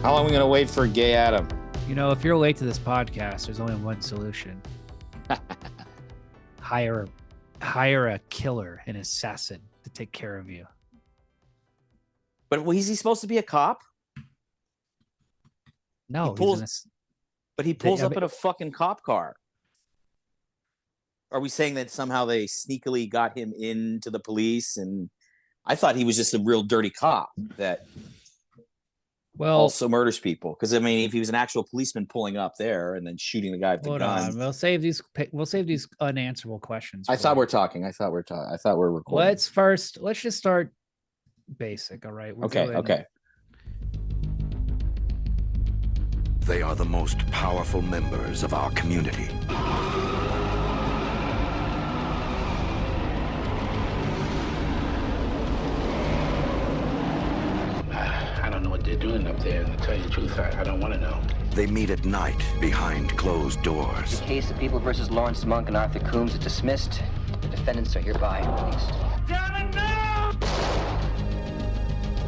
How long are we going to wait for Gay Adam? You know, if you're late to this podcast, there's only one solution. Hire a killer, an assassin to take care of you. But is he supposed to be a cop? No, he pulls up in a fucking cop car. Are we saying that somehow they sneakily got him into the police? And I thought he was just a real dirty cop that also murders people. Because I mean, if he was an actual policeman pulling up there and then shooting the guy with the gun. We'll save these unanswerable questions. I thought we're recording. Let's just start basic. All right. Okay. They are the most powerful members of our community. I don't know what they're doing up there, and to tell you the truth, I don't want to know. They meet at night behind closed doors. The case of People versus Lawrence Monk and Arthur Coombs is dismissed. The defendants are hereby released.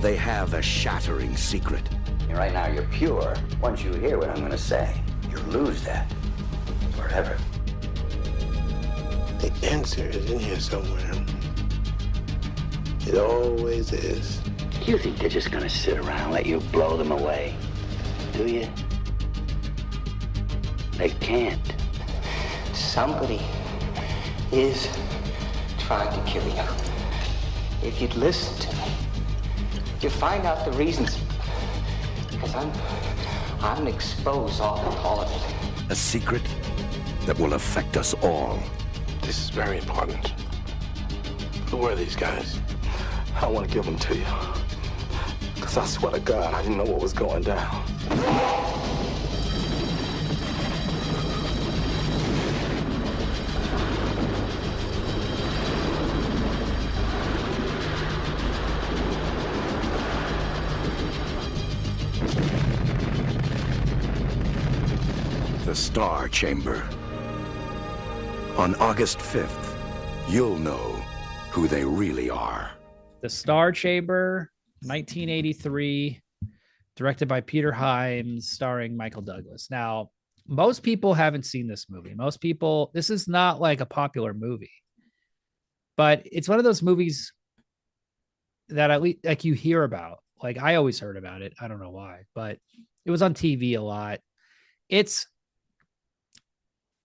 They have a shattering secret. Right now you're pure. Once you hear what I'm gonna say, you'll lose that forever. The answer is in here somewhere. It always is. You think they're just gonna sit around and let you blow them away? Do you? They can't. Somebody is trying to kill you. If you'd listen to me, you'd find out the reasons. Because I'm gonna expose all of it. A secret that will affect us all. This is very important. Who are these guys? I want to give them to you. Because I swear to God, I didn't know what was going down. The Star Chamber. On August 5th, you'll know who they really are. The Star Chamber, 1983, directed by Peter Hyams, starring Michael Douglas. Now, most people haven't seen this movie. This is not like a popular movie, but it's one of those movies that at least like you hear about. Like I always heard about it. I don't know why, but it was on TV a lot.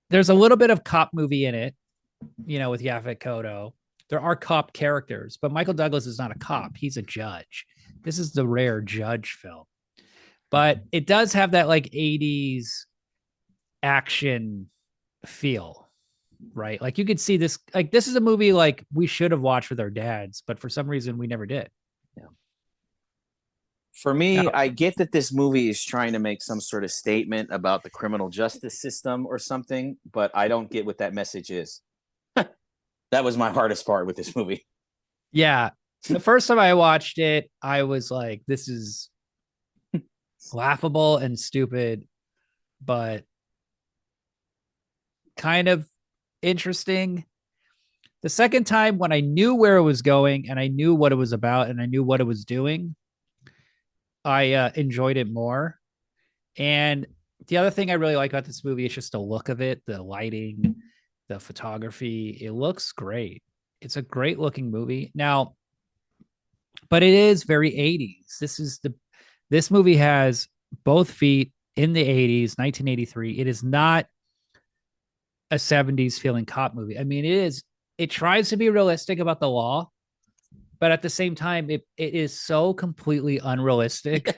There's a little bit of cop movie in it, you know, with Yaphet Kotto. There are cop characters, but Michael Douglas is not a cop. He's a judge. This is the rare judge film. But it does have that like 80s action feel, right? Like you could see this, like this is a movie like we should have watched with our dads, but for some reason we never did. Yeah. For me, I get that this movie is trying to make some sort of statement about the criminal justice system or something, but I don't get what that message is. That was my hardest part with this movie. Yeah. The first time I watched it, I was like, this is laughable and stupid, but kind of interesting. The second time, when I knew where it was going and I knew what it was about and I knew what it was doing, I enjoyed it more. And the other thing I really like about this movie is just the look of it, the lighting, the photography. It looks great. It's a great looking movie. Now, but it is very 80s. This movie has both feet in the 80s, 1983. It is not a 70s feeling cop movie. I mean, it tries to be realistic about the law, but at the same time, it is so completely unrealistic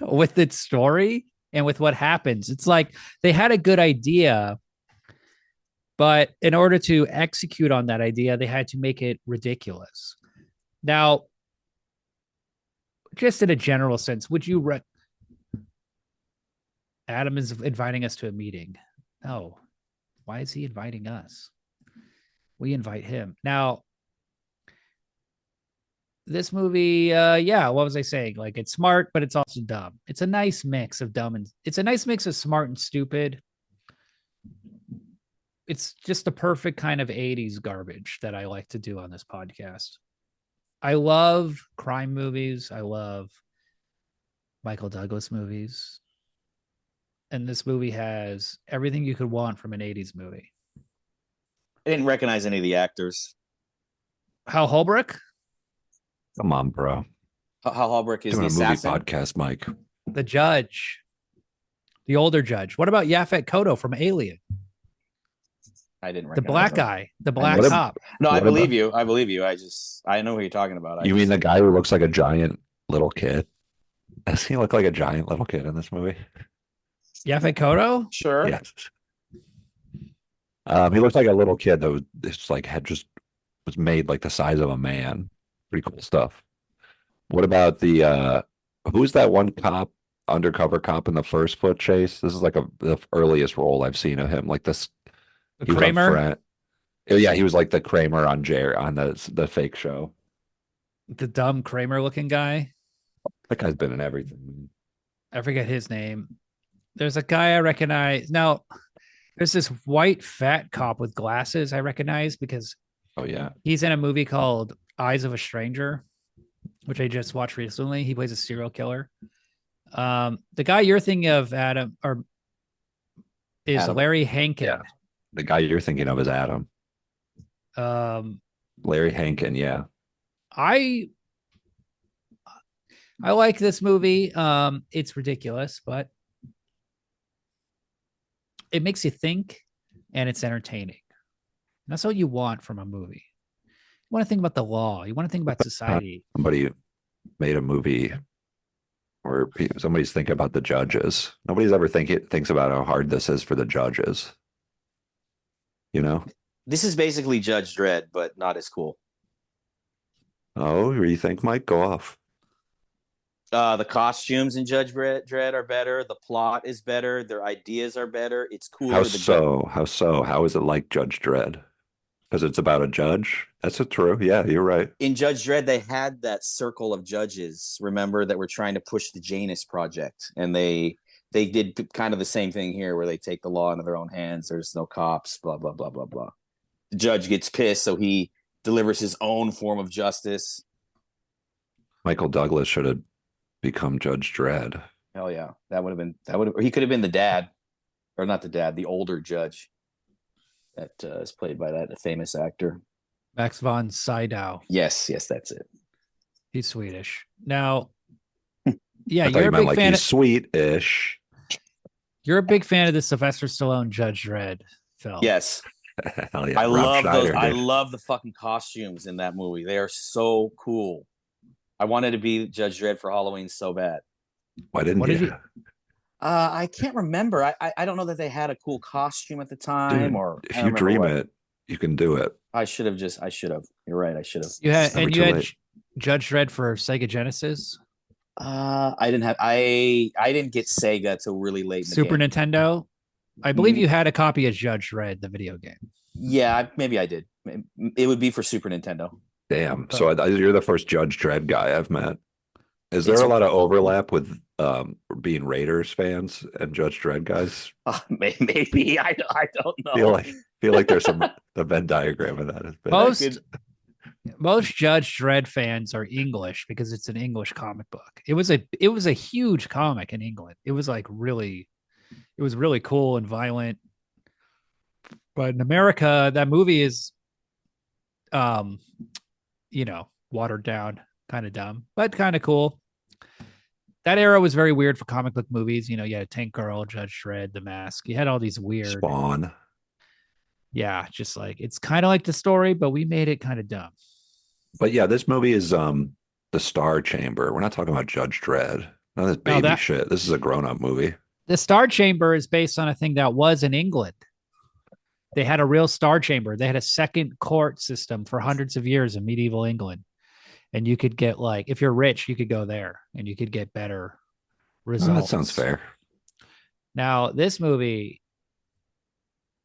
with its story and with what happens. It's like they had a good idea, but in order to execute on that idea, they had to make it ridiculous. Now, just in a general sense, would you Adam is inviting us to a meeting. No. Why is he inviting us? We invite him. Now, this movie, yeah, what was I saying? Like, it's smart, but it's also dumb. It's a nice mix of dumb and it's a nice mix of smart and stupid. It's just the perfect kind of 80s garbage that I like to do on this podcast. I love crime movies. I love Michael Douglas movies. And this movie has everything you could want from an 80s movie. I didn't recognize any of the actors. Hal Holbrook? Come on, bro. Hal Holbrook is Doing the a movie assassin. podcast, Mike. The judge. The older judge. What about Yaphet Kotto from Alien? I didn't The recognize black him. guy. The black What cop. No, I What believe about- you. I believe you. I know who you're talking about. You mean the guy who looks like a giant little kid? Does he look like a giant little kid in this movie? Yaphet Kotto? Sure. Yes. He looks like a little kid that was just like was made like the size of a man. Pretty cool stuff. What about the who's that one cop, undercover cop in the first foot chase? This is like the earliest role I've seen of him. Like this, The he was on Kramer? Friend- Oh, yeah, he was like the Kramer on the fake show. The dumb Kramer looking guy? That guy's been in everything. I forget his name. There's a guy I recognize. Now, there's this white fat cop with glasses I recognize because Oh yeah, he's in a movie called Eyes of a Stranger, which I just watched recently. He plays a serial killer. The guy you're thinking of, Adam, is Adam. Larry Hankin. Yeah. The guy you're thinking of is Adam. Larry Hankin. Yeah, I like this movie. It's ridiculous, but it makes you think and it's entertaining. And that's what you want from a movie. You want to think about the law. You want to think about society. somebody made a movie where somebody's thinking about the judges. Nobody's ever thinks about how hard this is for the judges. You know? This is basically Judge Dredd, but not as cool. Oh, what do you think, Mike? Go off. The costumes in Judge Dredd are better. The plot is better. Their ideas are better. It's cooler. How so? How so? How is it like Judge Dredd? Because it's about a judge? That's true. Yeah, you're right. In Judge Dredd, they had that circle of judges, remember, that were trying to push the Janus Project. And they did kind of the same thing here where they take the law into their own hands. There's no cops, blah, blah, blah, blah, blah. The judge gets pissed, so he delivers his own form of justice. Michael Douglas should have become Judge Dredd. Hell yeah. Or he could have been the dad, or not the dad, the older judge that is played by that famous actor. Max von Sydow. Yes, that's it. He's Swedish. Now, yeah, I thought you're you a meant big like fan. he's sweet-ish. You're a big fan of the Sylvester Stallone Judge Dredd film. Yes. Hell yeah. I Rob love Schneider those. I did. love the fucking costumes in that movie. They are so cool. I wanted to be Judge Dredd for Halloween so bad. Why didn't What you? did you- I can't remember. I don't know that they had a cool costume at the time. Dude, or if I you don't remember dream what. it, you can do it. I should have. You're right. I should have. You had It's never and too you had late. Judge Dredd for Sega Genesis, I didn't have. I didn't get Sega till really late. In the Super game. Nintendo. I believe you had a copy of Judge Dredd, the video game. Yeah, maybe I did. It would be for Super Nintendo. Damn. So you're the first Judge Dredd guy I've met. Is there It's- a lot of overlap with being Raiders fans and Judge Dredd guys? Maybe I don't know. Feel like there's the Venn diagram of that. Has been. Most Judge Dredd fans are English because it's an English comic book. It was a huge comic in England. It was really cool and violent. But in America, that movie is watered down, kind of dumb, but kind of cool. That era was very weird for comic book movies. You had Tank Girl, Judge Dredd, The Mask. You had all these weird Spawn. Yeah, just like it's kind of like the story, but we made it kind of dumb. But yeah, this movie is the Star Chamber. We're not talking about Judge Dredd. None of this baby shit. This is a grown-up movie. The Star Chamber is based on a thing that was in England. They had a real Star Chamber. They had a second court system for hundreds of years in medieval England. And you could get if you're rich, you could go there and you could get better results. That sounds fair. Now, this movie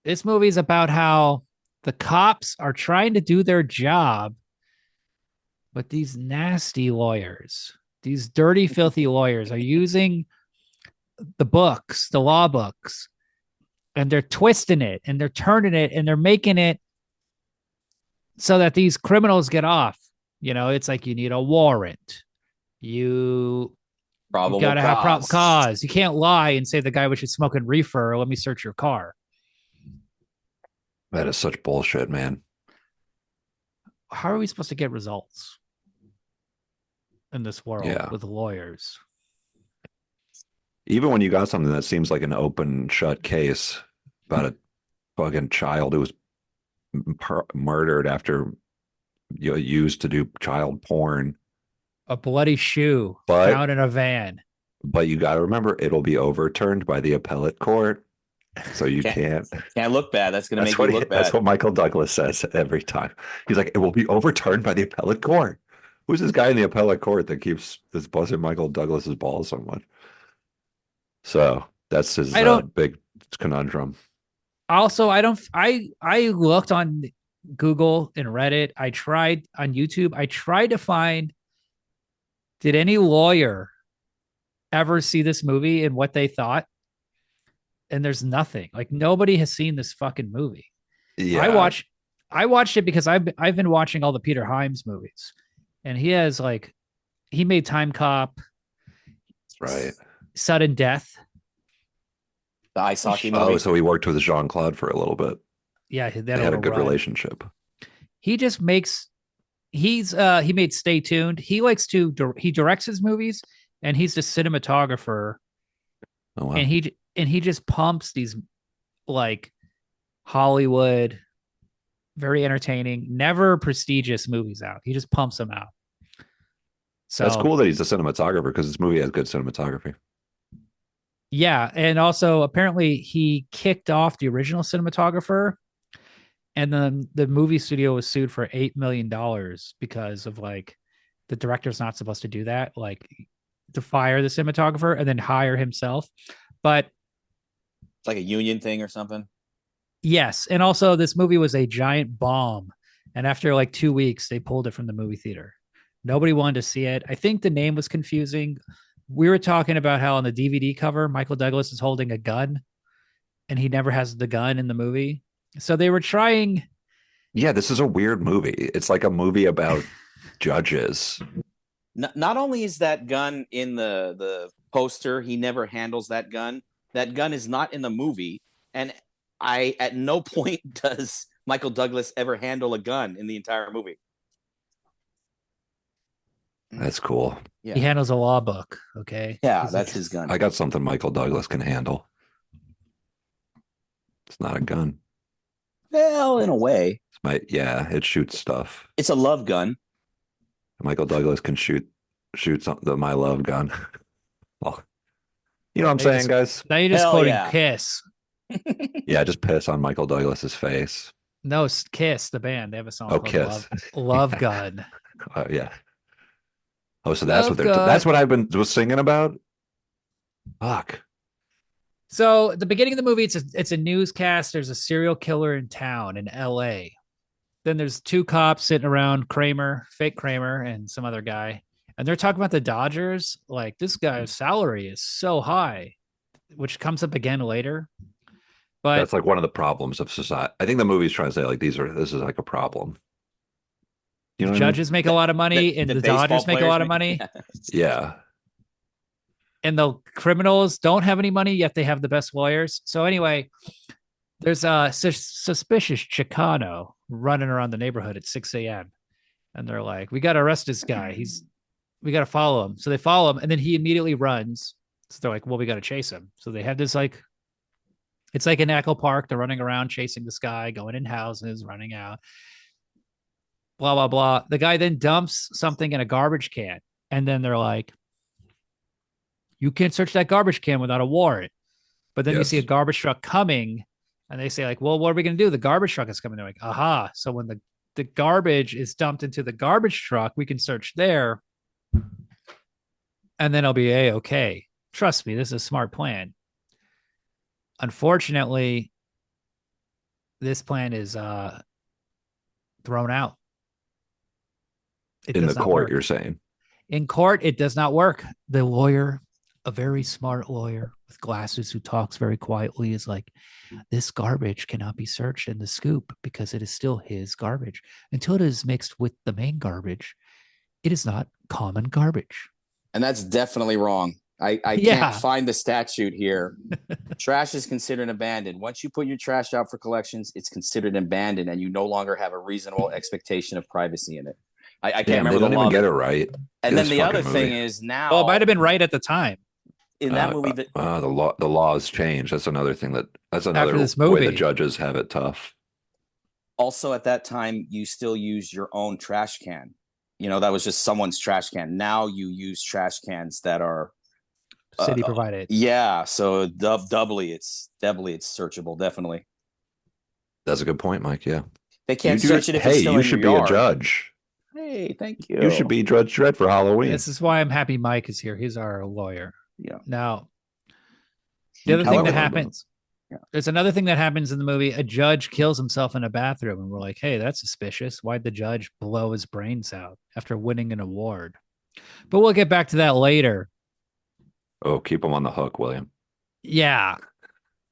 is about how the cops are trying to do their job But these nasty lawyers, these dirty, filthy lawyers are using the books, the law books, and they're twisting it and they're turning it and they're making it so that these criminals get off. You know, it's like you need a warrant. You got to have probable cause. You can't lie and say the guy was just smoking reefer. Or let me search your car. That is such bullshit, man. How are we supposed to get results in this world with lawyers? Even when you got something that seems like an open shut case about a fucking child who was murdered after used to do child porn. A bloody shoe found in a van. But you got to remember, it'll be overturned by the appellate court. So you can't look bad. That's going to make you look bad. That's what Michael Douglas says every time. He's like, it will be overturned by the appellate court. Who's this guy in the appellate court that keeps this busting Michael Douglas's balls so much? So that's his big conundrum. Also, I looked on Google and Reddit. I tried on YouTube. I tried to find, did any lawyer ever see this movie and what they thought? And there's nothing. Like, nobody has seen this fucking movie. Yeah. I watched it because I've been watching all the Peter Hyams movies, and he made Time Cop, right? Sudden Death, the ice hockey movie. Oh, so he worked with Jean-Claude for a little bit. Yeah, they had a good relationship. He just makes. He made Stay Tuned. He likes to he directs his movies, and he's the cinematographer. Oh wow! And he just pumps these like Hollywood, very entertaining, never prestigious movies out. He just pumps them out. So that's cool that he's a cinematographer, because this movie has good cinematography. Yeah, and also apparently he kicked off the original cinematographer, and then the movie studio was sued for $8 million because of like the director's not supposed to do that, like to fire the cinematographer and then hire himself. But it's like a union thing or something. Yes. And also this movie was a giant bomb. And after like 2 weeks, they pulled it from the movie theater. Nobody wanted to see it. I think the name was confusing. We were talking about how on the DVD cover, Michael Douglas is holding a gun and he never has the gun in the movie. So they were trying. Yeah, this is a weird movie. It's like a movie about judges. Not only is that gun in the poster, he never handles that gun. That gun is not in the movie. And at no point does Michael Douglas ever handle a gun in the entire movie. That's cool. Yeah. He handles a law book. Okay. Yeah, that's his gun. I got something Michael Douglas can handle. It's not a gun. Well, in a way. It shoots stuff. It's a love gun. Michael Douglas can shoot my love gun. Well, you know what I'm saying, guys? Now you're just quoting Kiss. Yeah, just piss on Michael Douglas's face. No, Kiss, the band. They have a song called Kiss. Love Gun. Yeah. Oh, so that's that's what I've was singing about? Fuck. So at the beginning of the movie, it's a newscast. There's a serial killer in town in LA. Then there's two cops sitting around fake Kramer, and some other guy. And they're talking about the Dodgers. Like, this guy's salary is so high, which comes up again later. But that's like one of the problems of society. I think the movie's trying to say like this is like a problem. You know, judges make a lot of money, and the Dodgers make a lot of money. Yeah. And the criminals don't have any money, yet they have the best lawyers. So anyway, there's a suspicious Chicano running around the neighborhood at 6 a.m. And they're like, we got to arrest this guy. We got to follow him. So they follow him, and then he immediately runs. So they're like, well, we got to chase him. So they have this it's like in Echo Park. They're running around chasing this guy, going in houses, running out. Blah, blah, blah. The guy then dumps something in a garbage can. And then they're like, you can't search that garbage can without a warrant. But then you see a garbage truck coming, and they say like, well, what are we going to do? The garbage truck is coming. They're like, aha. So when the garbage is dumped into the garbage truck, we can search there. And then it'll be A-okay. Trust me, this is a smart plan. Unfortunately, this plan is thrown out. It In does the not court, work. you're saying. In court, it does not work. The lawyer, a very smart lawyer with glasses who talks very quietly, is like, this garbage cannot be searched in the scoop because it is still his garbage. Until it is mixed with the main garbage, it is not common garbage. And that's definitely wrong. I can't find the statute here. Trash is considered abandoned. Once you put your trash out for collections, it's considered abandoned, and you no longer have a reasonable expectation of privacy in it. I can't remember. They don't even get it right. And then the other thing is now. Well, it might have been right at the time. In that movie, the laws change. That's another thing that's another this way movie, the judges have it tough. Also, at that time, you still use your own trash can. That was just someone's trash can. Now you use trash cans that are city provided. Yeah, so doubly it's searchable. Definitely. That's a good point, Mike. Yeah, they can't search it if it's still in your yard. Hey, you should be a judge. Hey, thank you. You should be Judge Dredd for Halloween. This is why I'm happy Mike is here. He's our lawyer. Yeah. Now, the other thing that happens, there's another thing that happens in the movie. A judge kills himself in a bathroom, and we're like, hey, that's suspicious. Why'd the judge blow his brains out after winning an award? But we'll get back to that later. Oh, keep him on the hook, William. Yeah.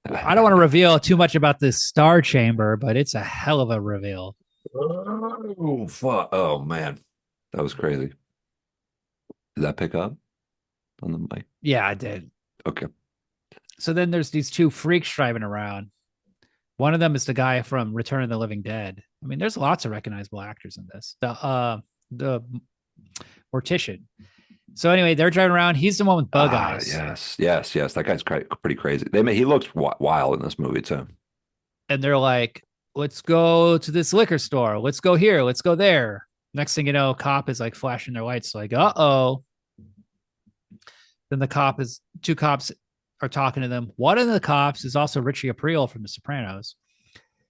I don't want to reveal too much about this star chamber, but it's a hell of a reveal. Oh, fuck. Oh, man. That was crazy. Did that pick up on the mic? Yeah, I did. Okay. So then there's these two freaks driving around. One of them is the guy from Return of the Living Dead. I mean, there's lots of recognizable actors in this. The mortician. So anyway, they're driving around. He's the one with bug eyes. Yes. That guy's pretty crazy. He looks wild in this movie too. And they're like, let's go to this liquor store. Let's go here. Let's go there. Next thing you know, cop is like flashing their lights like, uh-oh. Then two cops are talking to them. One of the cops is also Richie Aprile from The Sopranos.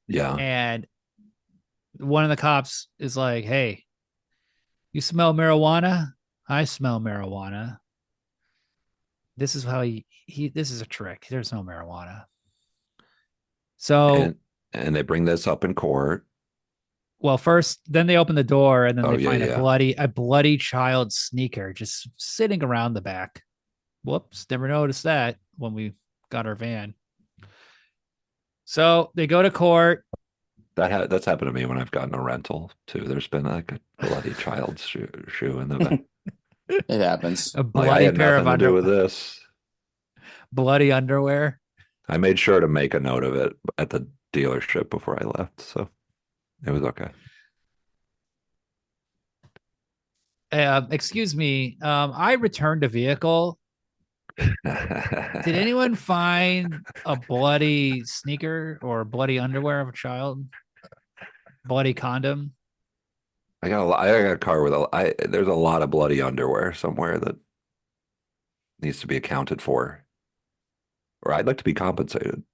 Yeah. And one of the cops is like, hey, you smell marijuana? I smell marijuana. This is how this is a trick. There's no marijuana. So and they bring this up in court. Well, first, then they open the door and then they find a bloody child sneaker just sitting around the back. Whoops, never noticed that when we got our van. So they go to court. That's happened to me when I've gotten a rental too. There's been like a bloody child's shoe in the back. It happens. A bloody pair of underwear. With this bloody underwear. I made sure to make a note of it at the dealership before I left, so it was okay. Excuse me. I returned a vehicle. Did anyone find a bloody sneaker or bloody underwear of a child? Bloody condom? I got a car with there's a lot of bloody underwear somewhere that needs to be accounted for, or I'd like to be compensated.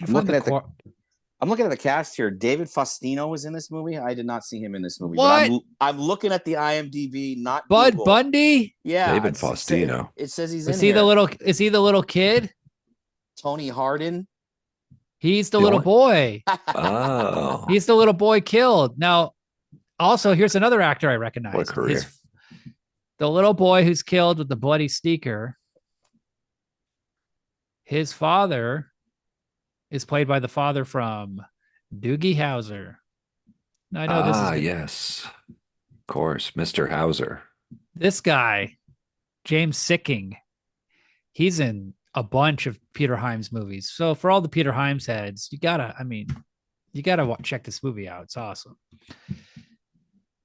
I'm looking at the cast here. David Faustino was in this movie. I did not see him in this movie. What? But I'm looking at the IMDb, not Bud Google. Bundy? Yeah, David Faustino. It says he's is in he here. Is he the little kid? Tony Hardin. He's the little boy. Oh, He's the little boy killed. Now, also, here's another actor I recognize. What a career. The little boy who's killed with the bloody sneaker. His father is played by the father from Doogie Howser. I know this is yes, of course, Mr. Hauser. This guy, James Sicking. He's in a bunch of Peter Hyams movies. So for all the Peter Hyams heads, you gotta check this movie out. It's awesome.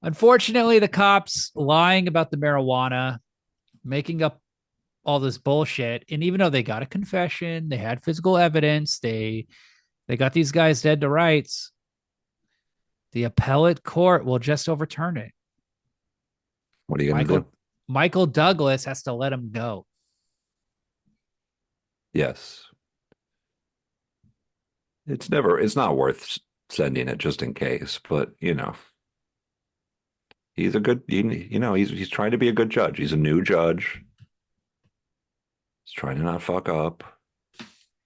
Unfortunately, the cops lying about the marijuana, making up all this bullshit. And even though they got a confession, they had physical evidence, they got these guys dead to rights, the appellate court will just overturn it. What are you going to do? Michael Douglas has to let him go. Yes. It's not worth sending it just in case, but he's a good, he's trying to be a good judge. He's a new judge. He's trying to not fuck up.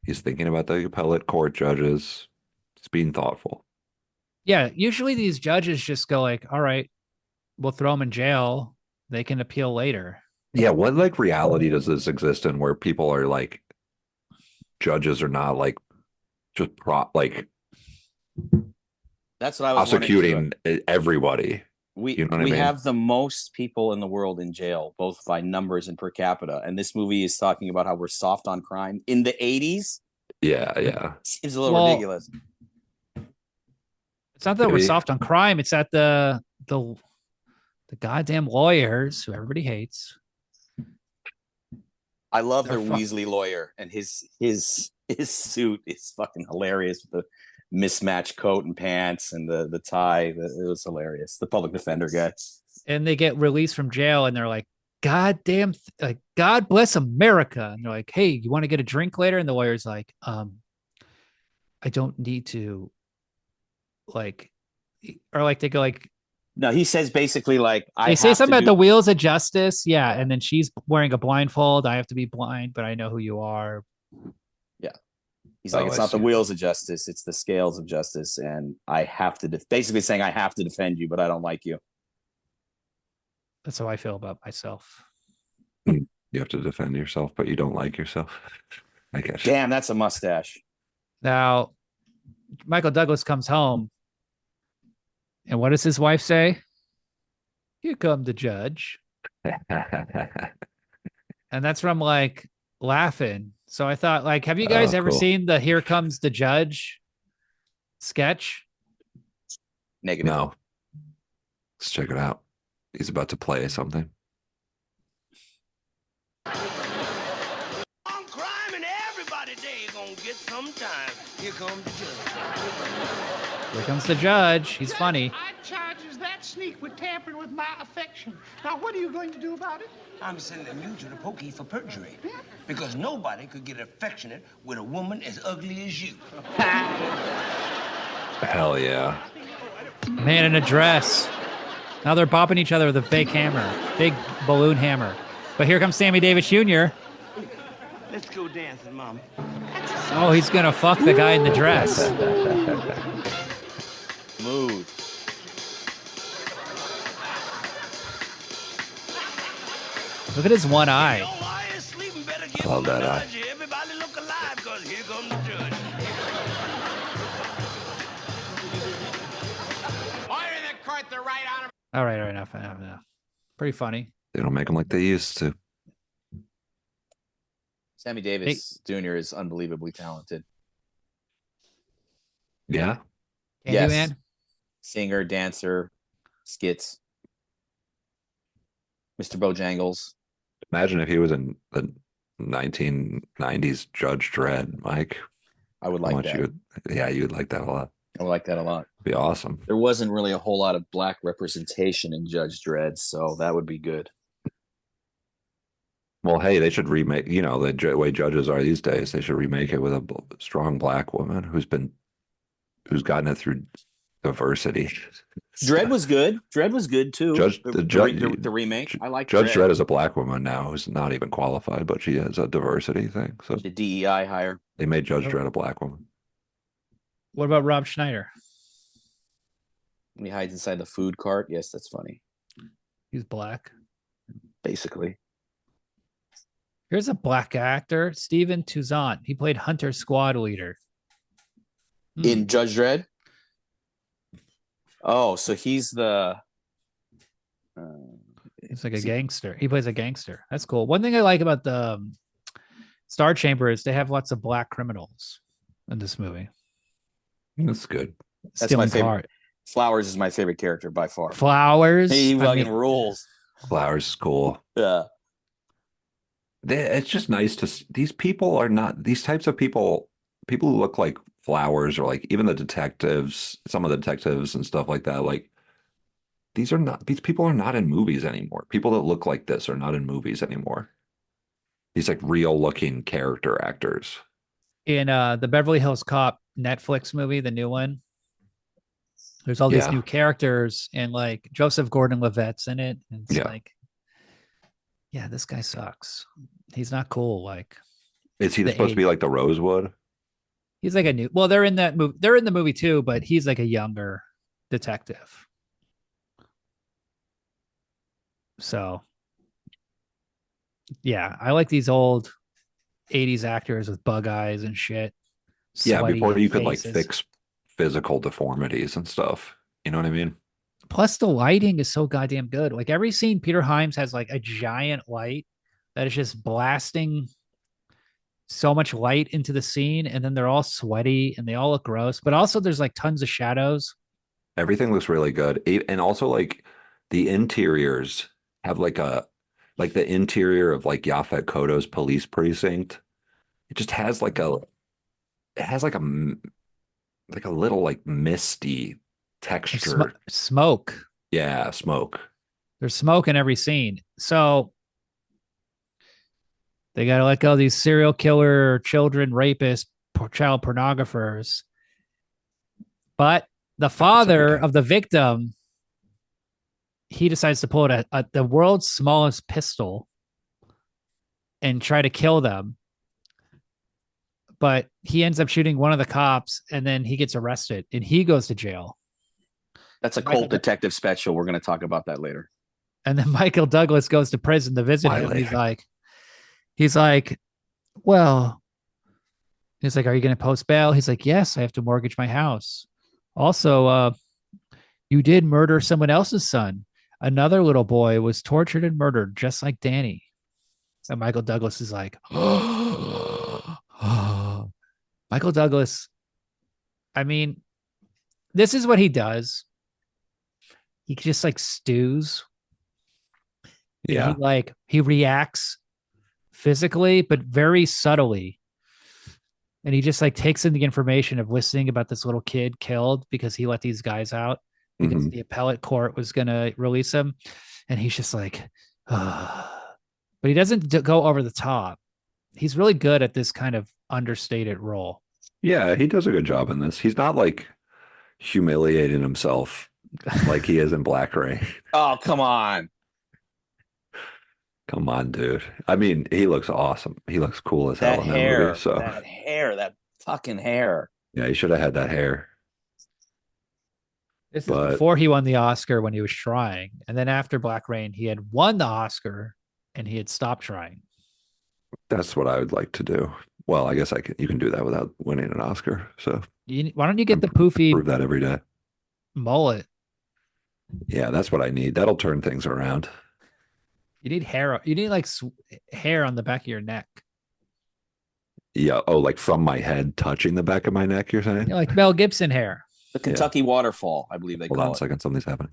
He's thinking about the appellate court judges. He's being thoughtful. Yeah, usually these judges just go like, all right, we'll throw them in jail. They can appeal later. Yeah, what like reality does this exist in where people are like judges are not like just That's what I was prosecuting everybody. We You know what I mean? have the most people in the world in jail, both by numbers and per capita. And this movie is talking about how we're soft on crime in the 80s. Yeah. Seems a little ridiculous. It's not that we're soft on crime. It's that the goddamn lawyers who everybody hates. I love their Weasley lawyer, and his suit is fucking hilarious with the mismatched coat and pants and the tie. It was hilarious. The public defender guy. And they get released from jail, and they're like, "God damn, like God bless America." And they're like, "Hey, you want to get a drink later?" And the lawyer's like, "I don't need to." Like, or like they go like. No, he says basically like they say something about the wheels of justice. Yeah. And then she's wearing a blindfold. I have to be blind, but I know who you are. Yeah. He's like, it's not the wheels of justice. It's the scales of justice. And I have to basically saying I have to defend you, but I don't like you. That's how I feel about myself. You have to defend yourself, but you don't like yourself. I guess. Damn, that's a mustache. Now, Michael Douglas comes home. And what does his wife say? Here come the judge. And that's from like laughing. So I thought, like, have you guys ever seen the Here Comes the Judge sketch? Negative. No. Let's check it out. He's about to play something. On crime and everybody day gonna get some time. Here comes the judge. Here comes the judge. He's funny. I charges that sneak with tampering with my affection. Now, what are you going to do about it? I'm sending you to the pokey for perjury. Because nobody could get affectionate with a woman as ugly as you. Hell yeah. Man in a dress. Now they're bopping each other with a big hammer. Big balloon hammer. But here comes Sammy Davis Jr. Let's go dancing, Mama. Oh, he's going to fuck the guy in the dress. Smooth. Look at his one eye. I love that eye. Everybody look alive, because here comes the judge. Order the court the right honor. All right, enough. Pretty funny. They don't make them like they used to. Sammy Davis Jr. is unbelievably talented. Yeah. Yes. Man? Singer, dancer, skits. Mr. Bojangles. Imagine if he was in the 1990s Judge Dredd, Mike. I would like that. You would like that a lot. I would like that a lot. It'd be awesome. There wasn't really a whole lot of black representation in Judge Dredd, so that would be good. Well, hey, they should remake, the way judges are these days, they should remake it with a strong black woman who's gotten it through diversity. Dredd was good. Dredd was good too. The remake. I like Judge Dredd is a black woman now who's not even qualified, but she has a diversity thing. So the DEI hire. They made Judge Dredd a black woman. What about Rob Schneider? When he hides inside the food cart. Yes, that's funny. He's black. Basically. Here's a black actor, Steven Toussaint. He played Hunter Squad Leader. In Judge Dredd? Oh, so he's the... He's like a gangster. He plays a gangster. That's cool. One thing I like about the Star Chamber is they have lots of black criminals in this movie. That's good. That's my favorite. Flowers is my favorite character by far. Flowers? He fucking rules. Flowers is cool. Yeah. It's just nice to see. These people are not, these types of people who look like Flowers, or like even the detectives, some of the detectives and stuff like that. Like these people are not in movies anymore. People that look like this are not in movies anymore. These like real looking character actors. In the Beverly Hills Cop Netflix movie, the new one, there's all these new characters, and like Joseph Gordon-Levitt's in it. And it's like, yeah, this guy sucks. He's not cool. Like, is he supposed to be like the Rosewood? He's like a new. Well, they're in that movie. They're in the movie too, but he's like a younger detective. So, yeah, I like these old 80s actors with bug eyes and shit. Yeah, Sweaty before you could like faces. fix physical deformities and stuff. You know what I mean? Plus, the lighting is so goddamn good. Like every scene, Peter Hyams has like a giant light that is just blasting so much light into the scene, and then they're all sweaty and they all look gross. But also, there's like tons of shadows. Everything looks really good. And also like the interiors have like the interior of like Yaphet Kotto's police precinct. It just has like a little like misty texture. Smoke. Yeah, smoke. There's smoke in every scene. So they got to let go of these serial killer, children, rapists, child pornographers. But the father of the victim, he decides to pull out the world's smallest pistol and try to kill them. But he ends up shooting one of the cops, and then he gets arrested, and he goes to jail. That's a cult detective special. We're going to talk about that later. And then Michael Douglas goes to prison to visit him. He's like, well, he's like, are you going to post bail? He's like, yes, I have to mortgage my house. Also, you did murder someone else's son. Another little boy was tortured and murdered, just like Danny. And Michael Douglas is like, Michael Douglas. I mean, this is what he does. He just like stews. Yeah. He reacts physically, but very subtly. And he just like takes in the information of listening about this little kid killed because he let these guys out because the appellate court was going to release him. And he's just like, but he doesn't go over the top. He's really good at this kind of understated role. Yeah, he does a good job in this. He's not like humiliating himself like he is in Black Rain. Oh, come on. Come on, dude. I mean, he looks awesome. He looks cool as hell in that movie. So that fucking hair. Yeah, he should have had that hair. This is before he won the Oscar when he was trying. And then after Black Rain, he had won the Oscar and he had stopped trying. That's what I would like to do. Well, I guess you can do that without winning an Oscar. So why don't you get the poofy prove that every day mullet? Yeah, that's what I need. That'll turn things around. You need hair. You need like hair on the back of your neck. Yeah. Oh, like from my head touching the back of my neck, you're saying? Yeah, like Mel Gibson hair. The Kentucky waterfall, I believe they call it. Hold on a second. Something's happening.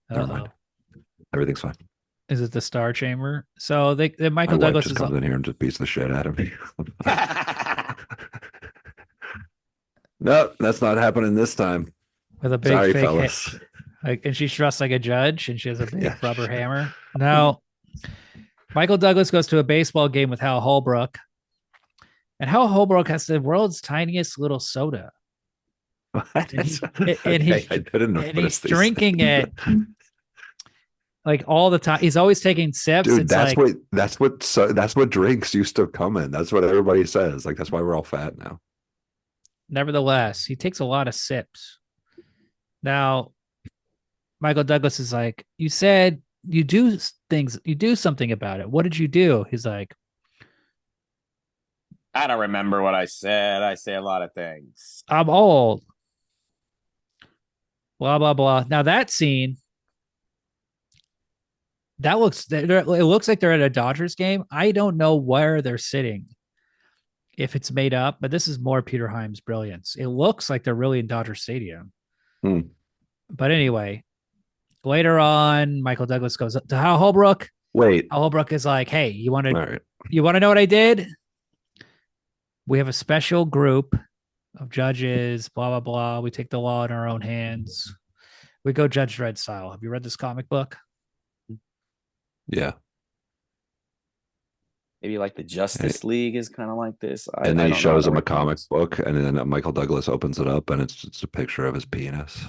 Never mind. Everything's fine. Is it the Star Chamber? So Michael my Douglas wife just comes in here and just beats the shit out of me. No, that's not happening this time. With a big Sorry, fake fellas. And she's dressed like a judge, and she has a big rubber hammer. Now, Michael Douglas goes to a baseball game with Hal Holbrook, and Hal Holbrook has the world's tiniest little soda. And he's drinking it like all the time. He's always taking sips. Dude, that's what drinks used to come in. That's what everybody says. Like that's why we're all fat now. Nevertheless, he takes a lot of sips. Now, Michael Douglas is like, you said you do something about it. What did you do? He's like, I don't remember what I said. I say a lot of things. I'm old. Blah, blah, blah. Now that scene, it looks like they're at a Dodgers game. I don't know where they're sitting, if it's made up, but this is more Peter Hyams' brilliance. It looks like they're really in Dodger Stadium. But anyway, later on, Michael Douglas goes up to Hal Holbrook. Wait. Hal Holbrook is like, hey, you want to know what I did? We have a special group of judges, blah, blah, blah. We take the law in our own hands. We go Judge Dredd style. Have you read this comic book? Yeah. Maybe like the Justice League is kind of like this. And then he shows him a comic book, and then Michael Douglas opens it up, and it's just a picture of his penis.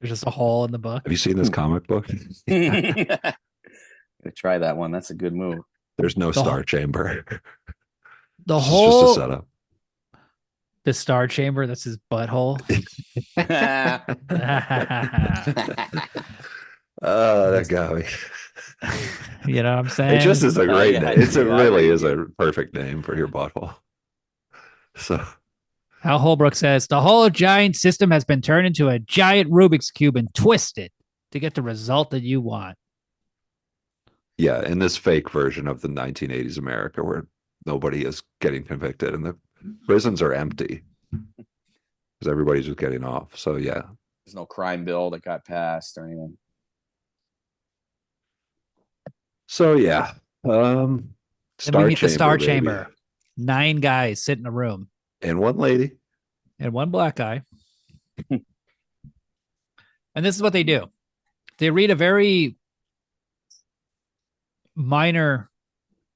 There's just a hole in the book. Have you seen this comic book? Try that one. That's a good move. There's no Star Chamber. The It's whole just a setup. The Star Chamber, that's his butthole. Oh, that got me. You know what I'm saying? It just is a great yeah, name. It I really read is you. a perfect name for your butthole. So Hal Holbrook says the whole giant system has been turned into a giant Rubik's Cube and twisted to get the result that you want. yeah, in this fake version of the 1980s America where nobody is getting convicted and the prisons are empty because everybody's just getting off. So yeah. There's no crime bill that got passed or anything. So yeah. Then we meet the Star Chamber. 9 guys sit in a room. And one lady. And one black guy. And this is what they do. They read a very minor,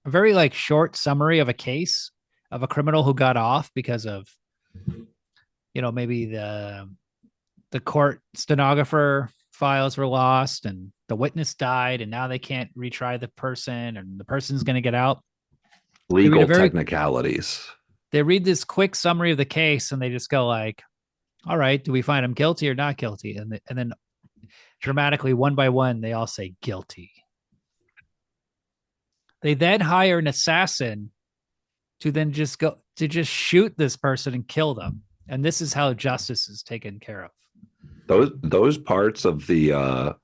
a very like short summary of a case of a criminal who got off because of, you know, maybe the court stenographer files were lost and the witness died and now they can't retry the person and the person's going to get out. Legal technicalities. They read this quick summary of the case and they just go like, all right, do we find him guilty or not guilty? And then dramatically, one by one, they all say guilty. They then hire an assassin to then just go to just shoot this person and kill them. And this is how justice is taken care of. Those parts of the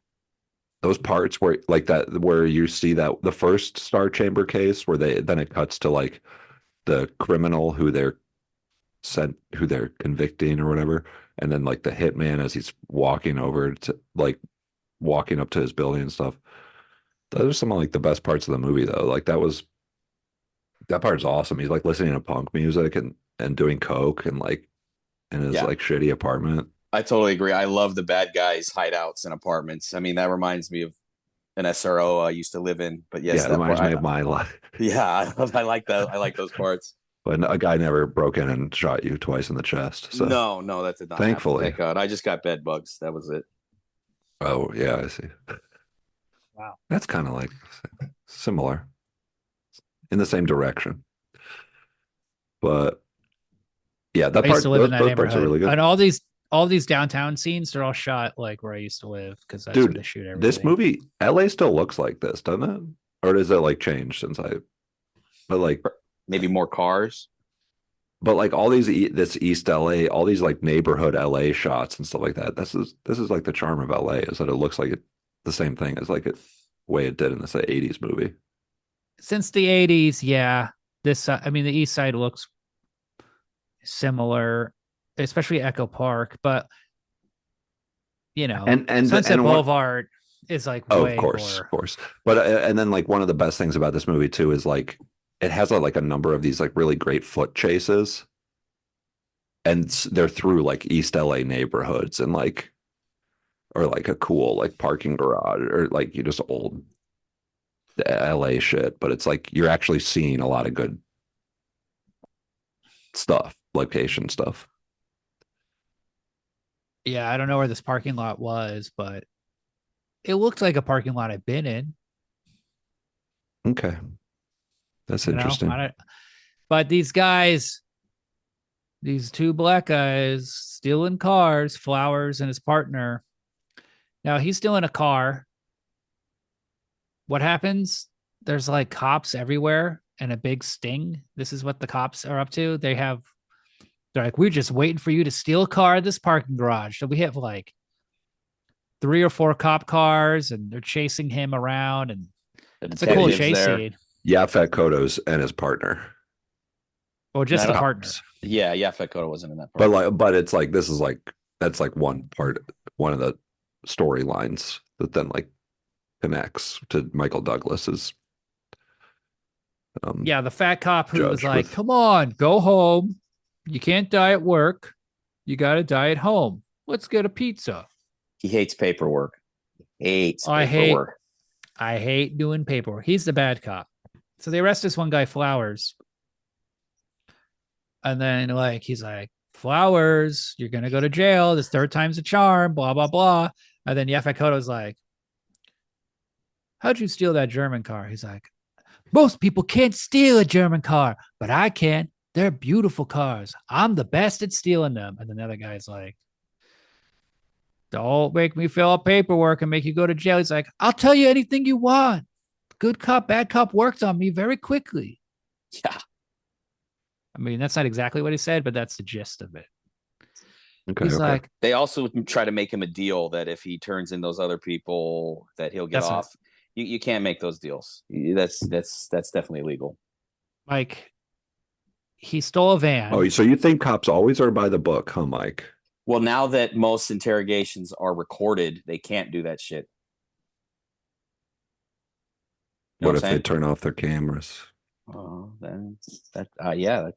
those parts where like that where you see that the first Star Chamber case where then it cuts to like the criminal who they're convicting or whatever, and then like the hitman as he's walking over to like walking up to his building and stuff. Those are some of like the best parts of the movie though. Like that part's awesome. He's like listening to punk music and doing coke and like in his like shitty apartment. I totally agree. I love the bad guys' hideouts and apartments. I mean, that reminds me of an SRO I used to live in. But yes, that reminds me of my life. Yeah, I like that. I like those parts. But a guy never broke in and shot you twice in the chest. So no, that did not. Thankfully, happen. Thank God. I just got bed bugs. That was it. Oh yeah, I see. Wow, that's kind of like similar in the same direction. But yeah, that part, those parts are really good. And all these downtown scenes, they're all shot like where I used to live because that's where they shoot everything. This movie, LA still looks like this, doesn't it? Or does it like change since but like maybe more cars. But like all this East LA, all these like neighborhood LA shots and stuff like that. This is like the charm of LA is that it looks like the same thing as like the way it did in this 80s movie. Since the 80s, yeah. The East Side looks similar, especially Echo Park, but you know, and Sunset Boulevard is like way of course. But and then like one of the best things about this movie too is like it has like a number of these like really great foot chases, and they're through like East LA neighborhoods and like or like a cool like parking garage or like you just old LA shit, but it's like you're actually seeing a lot of good stuff, location stuff. Yeah, I don't know where this parking lot was, but it looked like a parking lot I've been in. Okay. That's interesting. But these guys, these 2 black guys stealing cars, Flowers and his partner. Now he's stealing a car. What happens? There's like cops everywhere and a big sting. This is what the cops are up to. They're like, we're just waiting for you to steal a car at this parking garage. So we have like 3 or 4 cop cars and they're chasing him around. And it's a cool chase scene. Yaphet Kotto's and his partner. Or just the partner. Yeah, Yaphet Kotto wasn't in that part. But it's like, this is like, that's like one of the storylines that then like connects to Michael Douglas's. The fat cop who was like, come on, go home. You can't die at work. You got to die at home. Let's get a pizza. He hates paperwork. I hate doing paperwork. He's the bad cop. So they arrest this one guy, Flowers. And then like, he's like, Flowers, you're going to go to jail. This 3rd time's a charm, blah, blah, blah. And then Yaphet Kotto's like, how'd you steal that German car? He's like, most people can't steal a German car, but I can. they're beautiful cars. I'm the best at stealing them. And then the other guy's like, don't make me fill out paperwork and make you go to jail. He's like, I'll tell you anything you want. Good cop, bad cop worked on me very quickly. Yeah. I mean, that's not exactly what he said, but that's the gist of it. Okay, He's like, they also try to make him a deal that if he turns in those other people, that he'll get off. You can't make those deals. That's definitely illegal. Mike, he stole a van. Oh, so you think cops always are by the book, huh, Mike? Well, now that most interrogations are recorded, they can't do that shit. You know What if they turn off their cameras? Oh, then that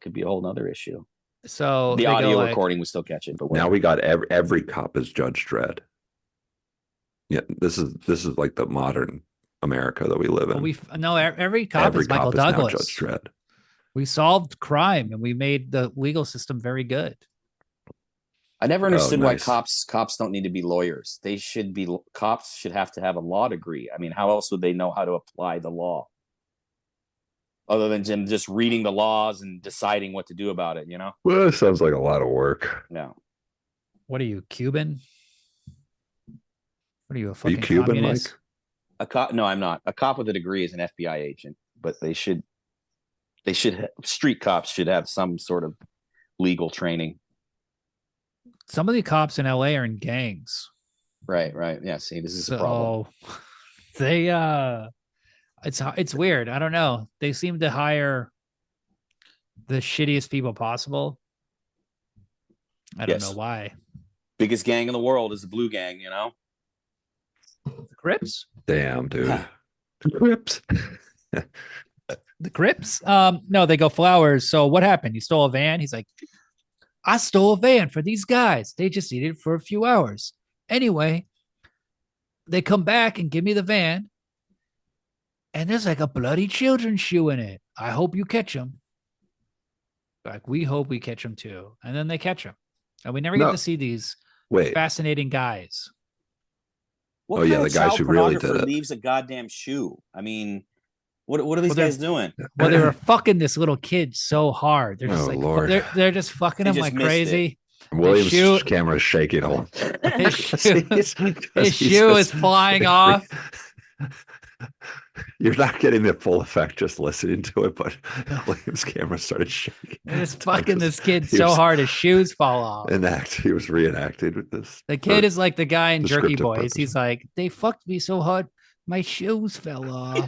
could be a whole nother issue. So the audio recording would still catch it, but now we got every cop is Judge Dredd. Yeah, this is like the modern America that we live in. Every cop is Michael Douglas. Now Judge Dredd. We solved crime and we made the legal system very good. I never understood why cops don't need to be lawyers. Cops should have to have a law degree. I mean, how else would they know how to apply the law? Other than just reading the laws and deciding what to do about it, you know? Well, it sounds like a lot of work. No. What are you, Cuban? What are you, a Are fucking you Cuban, communist? Mike? A cop? No, I'm not. A cop with a degree is an FBI agent, but street cops should have some sort of legal training. Some of the cops in LA are in gangs. Right. Yeah. See, this is a problem. It's weird. I don't know. They seem to hire the shittiest people possible. I don't know why. Biggest gang in the world is the Blue Gang, you know? The Crips? Damn, dude. The Crips. The Crips? No, they go Flowers. So what happened? You stole a van? He's like, I stole a van for these guys. They just needed it for a few hours. Anyway, they come back and give me the van. And there's like a bloody children's shoe in it. I hope you catch them. Like, we hope we catch them too. And then they catch them. And we never get to see these fascinating guys. What kind of guys who really did it leaves a goddamn shoe? I mean, what are these guys doing? Well, they were fucking this little kid so hard. They're just Lord. They're just fucking him like crazy. William's camera is shaking. His shoe is flying off. You're not getting the full effect just listening to it, but William's camera started shaking. It's fucking this kid so hard his shoes fall off. He was reenacted with this. The kid is like the guy in Jerky Boys. He's like, they fucked me so hard, my shoes fell off.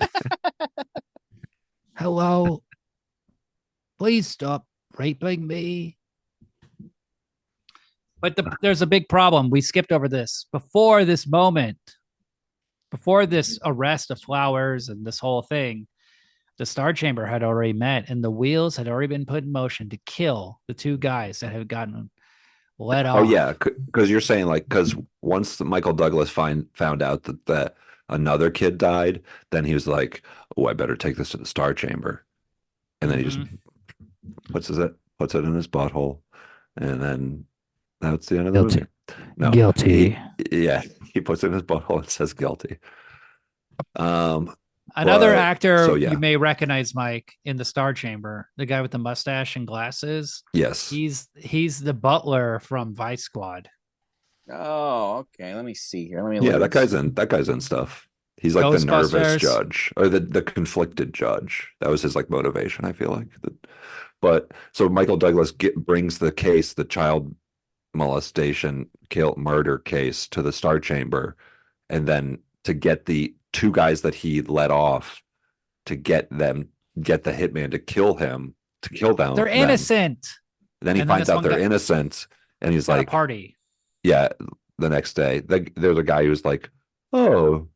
Hello, please stop raping me. But there's a big problem. We skipped over this before this moment. Before this arrest of Flowers and this whole thing, the Star Chamber had already met and the wheels had already been put in motion to kill the two guys that had gotten let off. Oh, yeah. Because you're saying, like, because once Michael Douglas found out that another kid died, then he was like, oh, I better take this to the Star Chamber. And then he just puts it in his butthole. And then that's the end of the movie. No, guilty. He puts it in his butthole and says guilty. Another actor you may recognize, Mike, in the Star Chamber, the guy with the mustache and glasses. Yes, he's the butler from Vice Squad. Oh, okay. Let me see here. That guy's in stuff. He's like the nervous judge or the conflicted judge. That was his like motivation. I feel like, but so Michael Douglas brings the case, the child molestation murder case, to the Star Chamber, and then to get the two guys that he let off, to get the hitman to kill them. They're innocent. Then he finds out they're innocent, and he's like, party. Yeah, the next day there's a guy who's like, oh,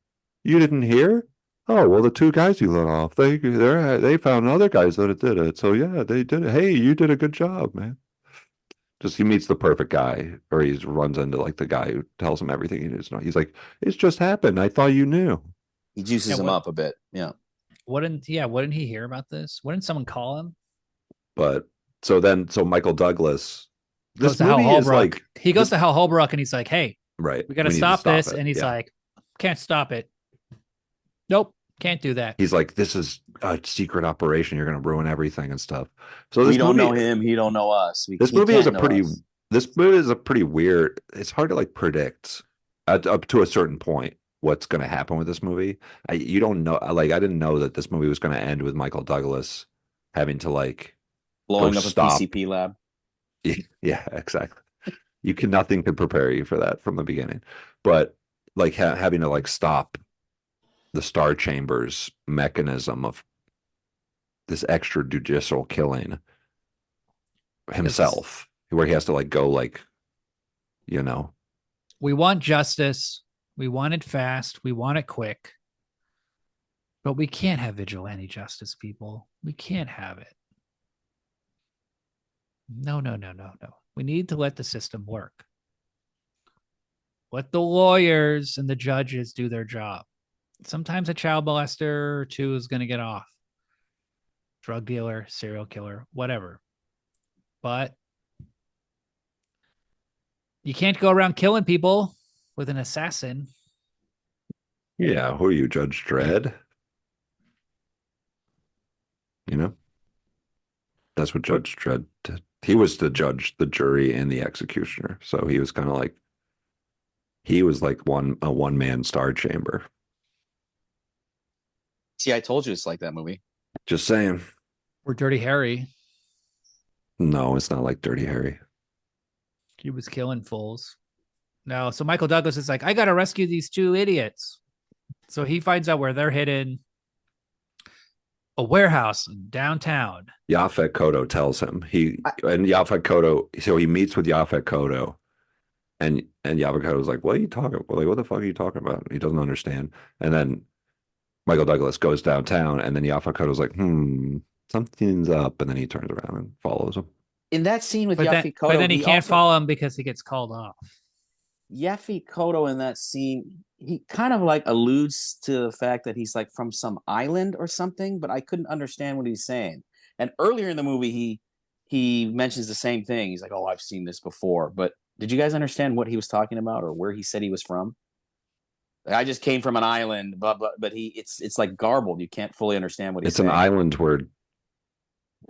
you didn't hear? Oh, well, the two guys you let off, they found other guys that did it. So yeah, they did it. Hey, you did a good job, man. Just he meets the perfect guy, or he runs into like the guy who tells him everything he needs to know. He's like, "It's just happened. I thought you knew." He juices him up a bit. Yeah. Wouldn't he hear about this? Wouldn't someone call him? But so Michael Douglas goes to Hal Holbrook. He goes to Hal Holbrook and he's like, "Hey, right, we got to stop this." And he's like, "Can't stop it." Nope. Can't do that. He's like, this is a secret operation. You're going to ruin everything and stuff. So we don't know him. He don't know us. This movie is a pretty weird. It's hard to like predict up to a certain point what's going to happen with this movie. You don't know. Like, I didn't know that this movie was going to end with Michael Douglas having to like blowing up a PCP lab. Yeah, exactly. Nothing could prepare you for that from the beginning, but like having to like stop the Star Chamber's mechanism of this extrajudicial killing himself, where he has to like go like, you know. We want justice. We want it fast. We want it quick. But we can't have vigilante justice, people. We can't have it. No. We need to let the system work. Let the lawyers and the judges do their job. Sometimes a child molester or two is going to get off. Drug dealer, serial killer, whatever. But you can't go around killing people with an assassin. Yeah, who are you, Judge Dredd? You know? That's what Judge Dredd did. He was the judge, the jury, and the executioner. So he was kind of like, he was like a one-man Star Chamber. See, I told you it's like that movie. Just saying. Or Dirty Harry. No, it's not like Dirty Harry. He was killing fools. No, so Michael Douglas is like, I got to rescue these two idiots. So he finds out where they're hidden. A warehouse in downtown. Yaphet Kotto tells him. Yaphet Kotto, so he meets with Yaphet Kotto. And Yaphet Kotto's like, what are you talking about? Like, what the fuck are you talking about? He doesn't understand. And then Michael Douglas goes downtown, and then Yaphet Kotto's like, something's up. And then he turns around and follows him. In that scene with Yaphet Kotto. But then he can't follow him because he gets called off. Yaphet Kotto in that scene, he kind of like alludes to the fact that he's like from some island or something, but I couldn't understand what he's saying. And earlier in the movie, he mentions the same thing. He's like, oh, I've seen this before. But did you guys understand what he was talking about or where he said he was from? I just came from an island, but it's like garbled. You can't fully understand what he's saying. It's an island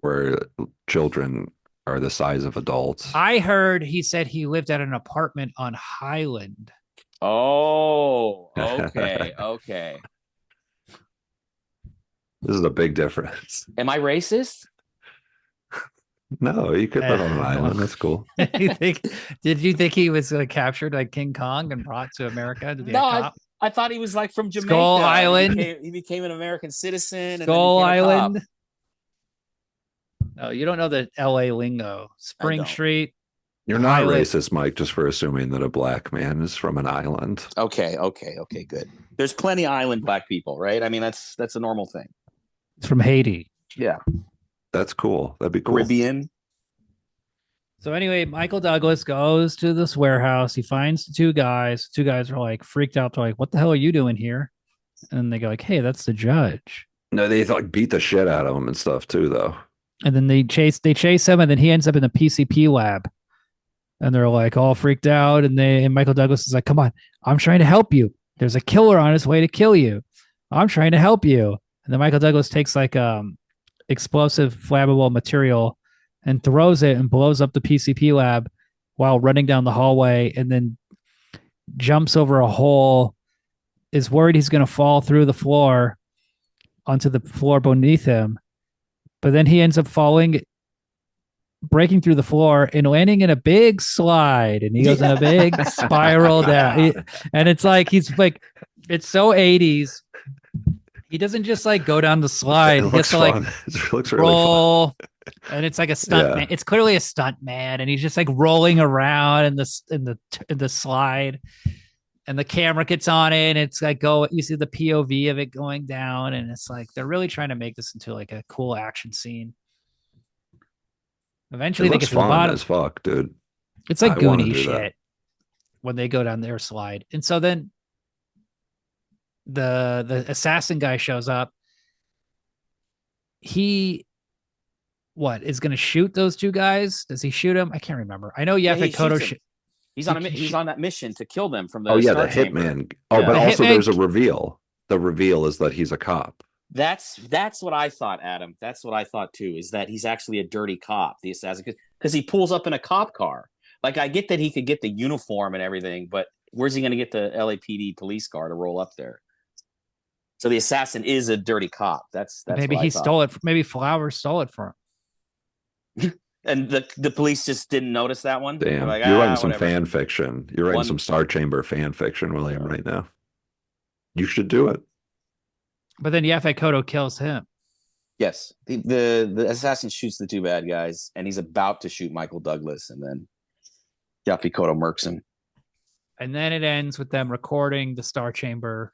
where children are the size of adults. I heard he said he lived at an apartment on Highland. Oh, okay. This is a big difference. Am I racist? No, you could live on an island. That's cool. Did you think he was captured like King Kong and brought to America to be a cop? I thought he was like from Jamaica. Skull Island. He became an American citizen. Skull Island. No, you don't know the LA lingo. Spring Street. You're not racist, Mike, just for assuming that a black man is from an island. Okay, good. There's plenty of island black people, right? I mean, that's a normal thing. It's from Haiti. Yeah. That's cool. That'd be cool. Caribbean. So anyway, Michael Douglas goes to this warehouse. He finds the two guys. The two guys are like freaked out. They're like, what the hell are you doing here? And they go like, hey, that's the judge. No, they like beat the shit out of him and stuff too, though. And then they chase him, and then he ends up in the PCP lab. And they're like all freaked out. And Michael Douglas is like, come on, I'm trying to help you. There's a killer on his way to kill you. I'm trying to help you. And then Michael Douglas takes like explosive flammable material and throws it and blows up the PCP lab while running down the hallway, and then jumps over a hole, is worried he's going to fall through the floor onto the floor beneath him. But then he ends up breaking through the floor and landing in a big slide, and he goes in a big spiral down. And it's like, it's so 80s. He doesn't just like go down the slide. He has to like it looks roll, really fun. And it's like a stunt man. It's clearly a stunt man, and he's just like rolling around in the slide. And the camera gets on it, and it's like you see the POV of it going down, and it's like they're really trying to make this into like a cool action scene. Eventually, they get to the bottom. As fuck, dude. It's like Goonie shit when they go down their slide, and so then the assassin guy shows up. He is going to shoot those two guys? Does he shoot him? I can't remember. I know Yaphet Kotto. He's on that mission to kill them from the. The hitman. Oh, but also there's a reveal. the reveal is that he's a cop. That's what I thought, Adam. That's what I thought too. Is that he's actually a dirty cop, the assassin, because he pulls up in a cop car. Like I get that he could get the uniform and everything, but where's he going to get the LAPD police car to roll up there? So the assassin is a dirty cop. That's maybe he stole it. Maybe Flowers stole it from him. And the police just didn't notice that one. Damn, like, you're writing some whatever. fan fiction. You're writing some Star Chamber fan fiction, William, right now. You should do it. But then Yaphet Kotto kills him. Yes, the assassin shoots the two bad guys, and he's about to shoot Michael Douglas, and then Yaphet Kotto murks him. And then it ends with them recording the Star Chamber,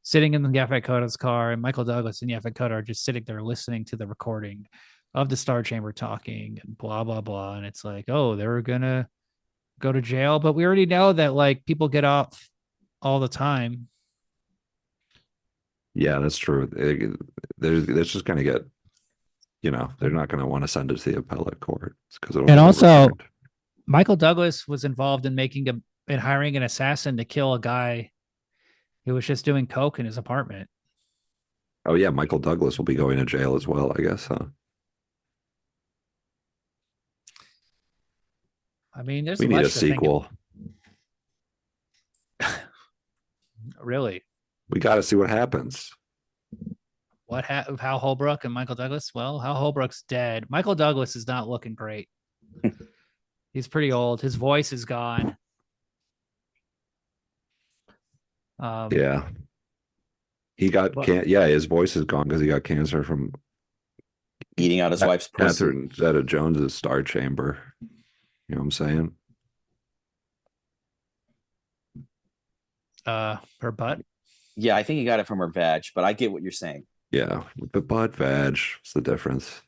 sitting in the Yaphet Kotto's car, and Michael Douglas and Yaphet Kotto are just sitting there listening to the recording of the Star Chamber talking and blah, blah, blah. And it's like, oh, they're going to go to jail. But we already know that like people get off all the time. Yeah, that's true. They're just going to get, they're not going to want to send it to the appellate court. And also, Michael Douglas was involved in hiring an assassin to kill a guy who was just doing coke in his apartment. Oh, yeah. Michael Douglas will be going to jail as well, I guess, huh? I mean, we need a sequel. Really? We got to see what happens. Hal Holbrook and Michael Douglas? Well, Hal Holbrook's dead. Michael Douglas is not looking great. He's pretty old. His voice is gone. Yeah. He got his voice is gone because he got cancer from eating out his wife's pussy. Catherine Zeta-Jones's Star Chamber. You know what I'm saying? Her butt? Yeah, I think he got it from her vag, but I get what you're saying. Yeah, with the butt, vag, what's the difference?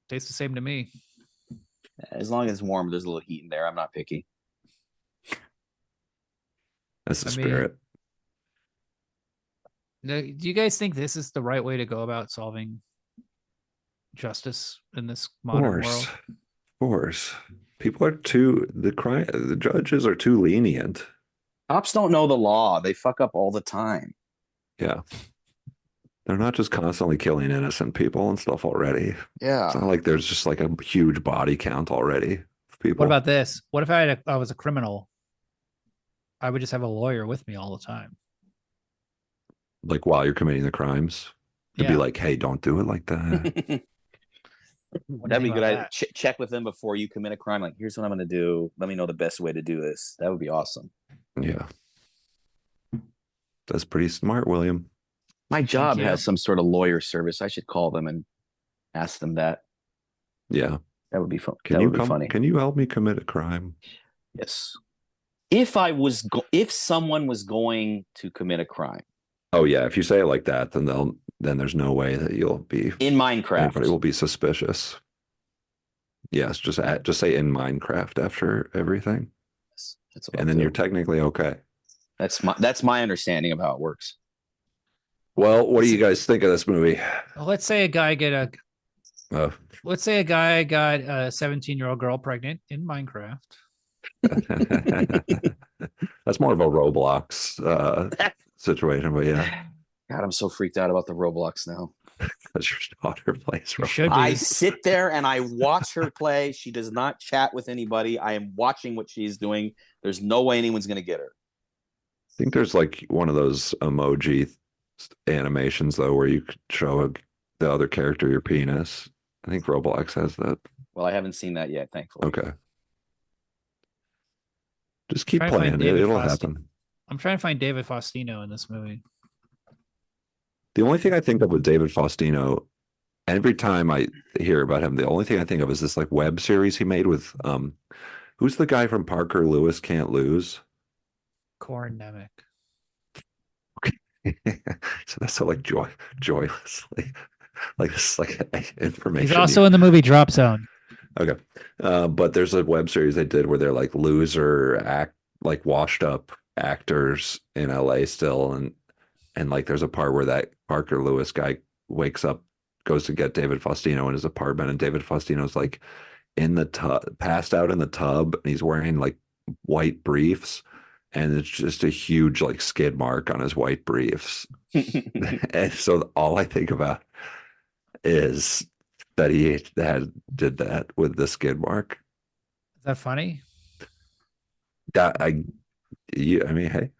Tastes the same to me. As long as it's warm, there's a little heat in there. I'm not picky. That's the spirit. Do you guys think this is the right way to go about solving justice in this modern world? Of course. People are the judges are too lenient. Cops don't know the law. They fuck up all the time. Yeah. They're not just constantly killing innocent people and stuff already. Yeah. It's not like there's just like a huge body count already of people. What about this? What if I was a criminal? I would just have a lawyer with me all the time. Like while you're committing the crimes? It'd be like, hey, don't do it like that. That'd be good. I check with them before you commit a crime. Like, here's what I'm going to do. Let me know the best way to do this. That would be awesome. Yeah. That's pretty smart, William. My job has some sort of lawyer service. I should call them and ask them that. Yeah. That would be fun. Can you be funny. Can you help me commit a crime? Yes. If someone was going to commit a crime. Oh yeah, if you say it like that, then there's no way that you'll be in Minecraft. Everybody will be suspicious. Yes, just say in Minecraft after everything. Yes, and then you're technically okay. That's my understanding of how it works. Well, what do you guys think of this movie? Well, let's say a guy got a 17-year-old girl pregnant in Minecraft. That's more of a Roblox situation, but yeah. God, I'm so freaked out about the Roblox now. Because your daughter plays Roblox. I sit there and I watch her play. She does not chat with anybody. I am watching what she's doing. There's no way anyone's going to get her. I think there's like one of those emoji animations though, where you could show the other character your penis. I think Roblox has that. Well, I haven't seen that yet, thankfully. Okay. Just keep playing. It'll happen. I'm trying to find David Faustino in this movie. The only thing I think of with David Faustino, every time I hear about him, the only thing I think of is this like web series he made with who's the guy from Parker Lewis Can't Lose? Corin Nemec. Okay. So that's so like joylessly. Like this is like information. He's also in the movie Drop Zone. Okay. But there's a web series they did where they're like like washed up actors in LA still, and like there's a part where that Parker Lewis guy wakes up, goes to get David Faustino in his apartment, and David Faustino's like in the tub, passed out in the tub, and he's wearing like white briefs, and it's just a huge like skid mark on his white briefs. And so all I think about is that he did that with the skid mark. Is that funny? That I mean, hey,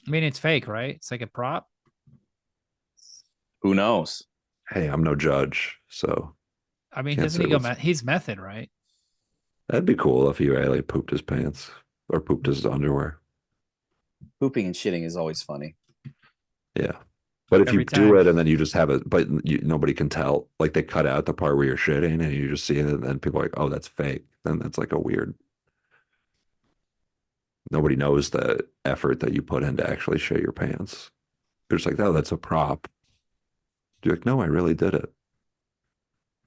I mean, it's fake, right? It's like a prop. Who knows? hey, I'm no judge, so I mean, Can't doesn't say he go? what's- He's method, right? that'd be cool if he really pooped his pants or pooped his underwear. Pooping and shitting is always funny. Yeah. But if Every you do time. it and then you just have it, but nobody can tell, like they cut out the part where you're shitting and you just see it, and then people are like, oh, that's fake. Then that's like a weird. Nobody knows the effort that you put in to actually shit your pants. They're just like, oh, that's a prop. You're like, no, I really did it.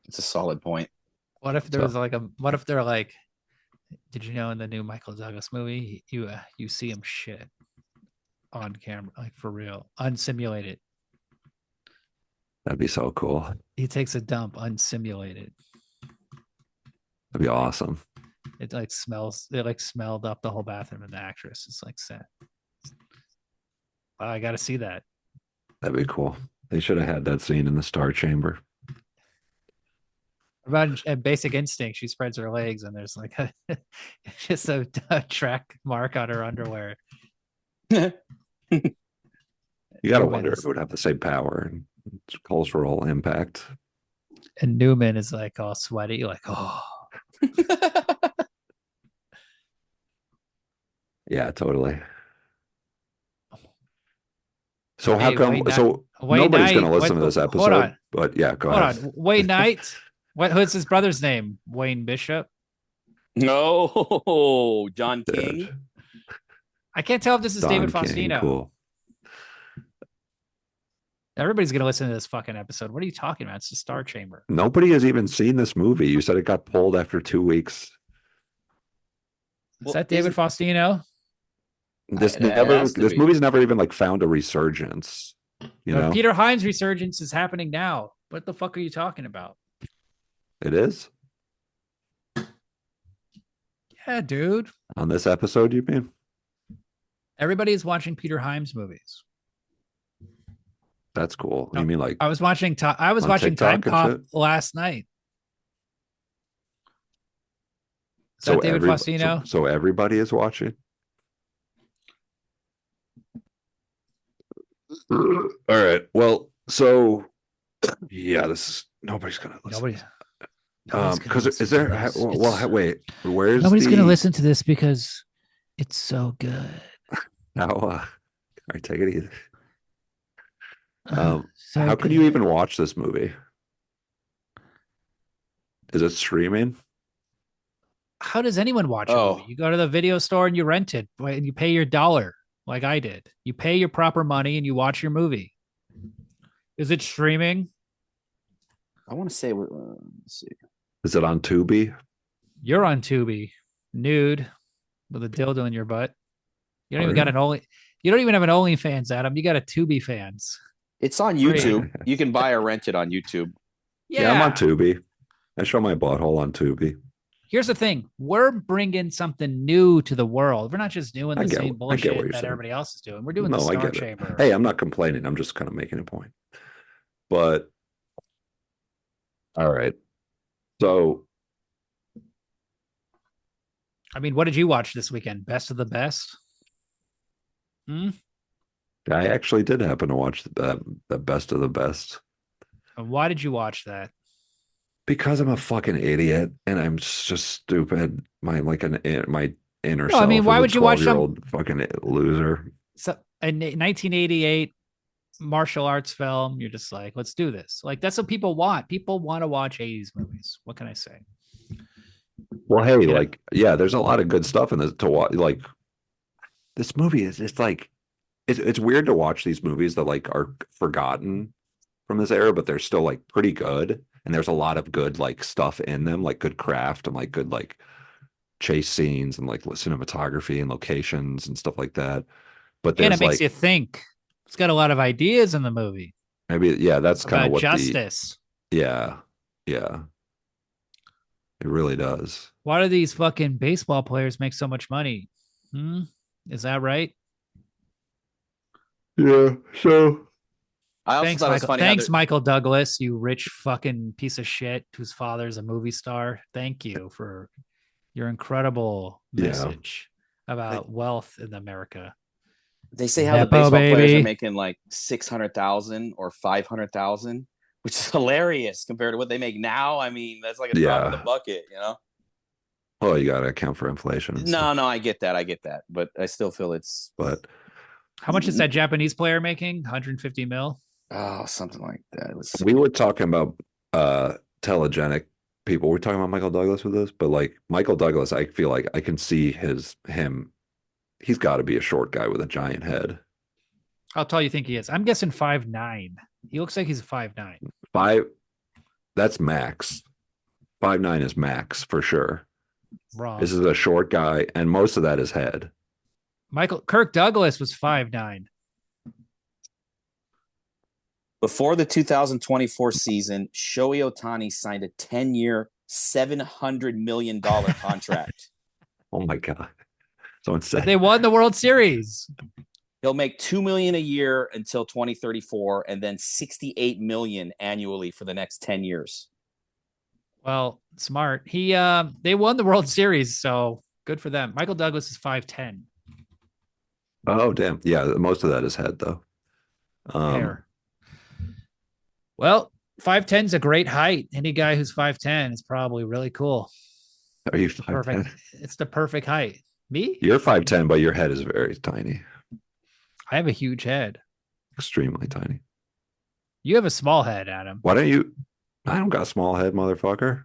It's a solid point. What if there So- was like a? What if they're like? Did you know in the new Michael Douglas movie, you see him shit on camera, like for real, unsimulated. That'd be so cool. He takes a dump unsimulated. That'd be awesome. It like smells. It like smelled up the whole bathroom, and the actress is like set. Wow, I got to see that. That'd be cool. They should have had that scene in the Star Chamber. About a Basic Instinct, she spreads her legs, and there's like a just a track mark on her underwear. You gotta Newman wonder if is- it would have the same power and cultural impact. And Newman is like all sweaty, like oh. Yeah, totally. So how Hey, come? Wayne Knight- So Wayne nobody's Knight, going to listen to what- this hold episode. on. But yeah, go Hold ahead. on, Wayne Knight. What's his brother's name? Wayne Bishop. No, John King. Dude, I can't tell if this is Don David King, Faustino. cool. Everybody's gonna listen to this fucking episode. What are you talking about? It's the Star Chamber. Nobody has even seen this movie. You said it got pulled after 2 weeks. Is Well, that David Faustino? This It never. has to This be. movie's never even like found a resurgence. You know, Peter Hines' resurgence is happening now. What the fuck are you talking about? it is Yeah, dude. on this episode. You mean? Everybody is watching Peter Hines movies. That's cool. No, You mean like I was watching. I was on watching Time TikTok and Cop shit? last night. Is that David Faustino? So everybody is watching. All right. Well, so yeah, this is nobody's gonna listen. Nobody's gonna Because listen is to there? this. Well, It's- wait. Where's Nobody's the, gonna listen to this because it's so good. Now, all right, take it easy. So How can you good. even watch this movie? Is it streaming? How does anyone watch a Oh. movie? You go to the video store and you rent it, and you pay your $1, like I did. You pay your proper money and you watch your movie. Is it streaming? I want to say. Let's see. Is it on Tubi? You're on Tubi, nude, with a dildo in your butt. You don't Are even got you? an only. You don't even have an OnlyFans, Adam. You got a Tubi fans. It's on Great. YouTube. You can buy or rent it on YouTube. Yeah, I'm on Tubi. I show my butthole on Tubi. Here's the thing: we're bringing something new to the world. We're not just doing I the get- I same get what bullshit you're that saying. everybody else is doing. We're doing No, the I Star get it. Chamber. Hey, I'm not complaining. I'm just kind of making a point. But all right. So I mean, what did you watch this weekend? Best of the best. I actually did happen to watch the best of the best And why did you watch that? because I'm a fucking idiot and I'm just stupid. My inner No, I self mean, is why a would you watch some- 12-year-old fucking loser? So, a 1988 martial arts film. You're just like, let's do this. Like that's what people want. People want to watch 80s movies. What can I say? Well, hey, Yeah. like, yeah, there's a lot of good stuff in this to watch. Like, this movie is just like, it's weird to watch these movies that like are forgotten from this era, but they're still like pretty good. And there's a lot of good like stuff in them, like good craft and like good like chase scenes and like cinematography and locations and stuff like that. But And there's it makes like you think. It's got a lot of ideas in the movie maybe that's kind of about what justice. yeah. It really does. Why do these fucking baseball players make so much money? Is that right? Yeah. So I also Thanks, thought it was Michael. funny how Thanks, Michael Douglas, you rich fucking piece of shit whose father's a movie star. Thank you for your incredible message about wealth in America. they say how the Nepo baseball players are baby. making like 600,000 or 500,000, which is hilarious compared to what they make now. I mean, that's like a drop in the bucket, you know? well, you got to account for inflation. And No, stuff, no, I get that, but I still feel it's but How much is that Japanese player making? 150 mil? something like that. It was we were talking about telegenic people. We're talking about Michael Douglas with this, but like Michael Douglas, I feel like I can see him. He's got to be a short guy with a giant head. How tall you think he is? I'm guessing 5'9". He looks like he's 5'9". Five. That's max. 5'9" is max for sure. Wrong. This is a short guy, and most of that is head. Kirk Douglas was 5'9". before the 2024 season. Shohei Ohtani signed a 10-year, $700 million contract. Oh my god, so insane! But they won the World Series. He'll make $2 million a year until 2034, and then $68 million annually for the next 10 years. Well, smart. They won the World Series, so good for them. Michael Douglas is 5'10". Oh damn, yeah. Most of that is head though. Hair. Well, 5'10" is a great height. Any guy who's 5'10" is probably really cool. Are you Perfect? 5'10"? It's the perfect height. Me? You're 5'10", but your head is very tiny, I have a huge head. extremely tiny. You have a small head, Adam. Why don't you? I don't got a small head, motherfucker.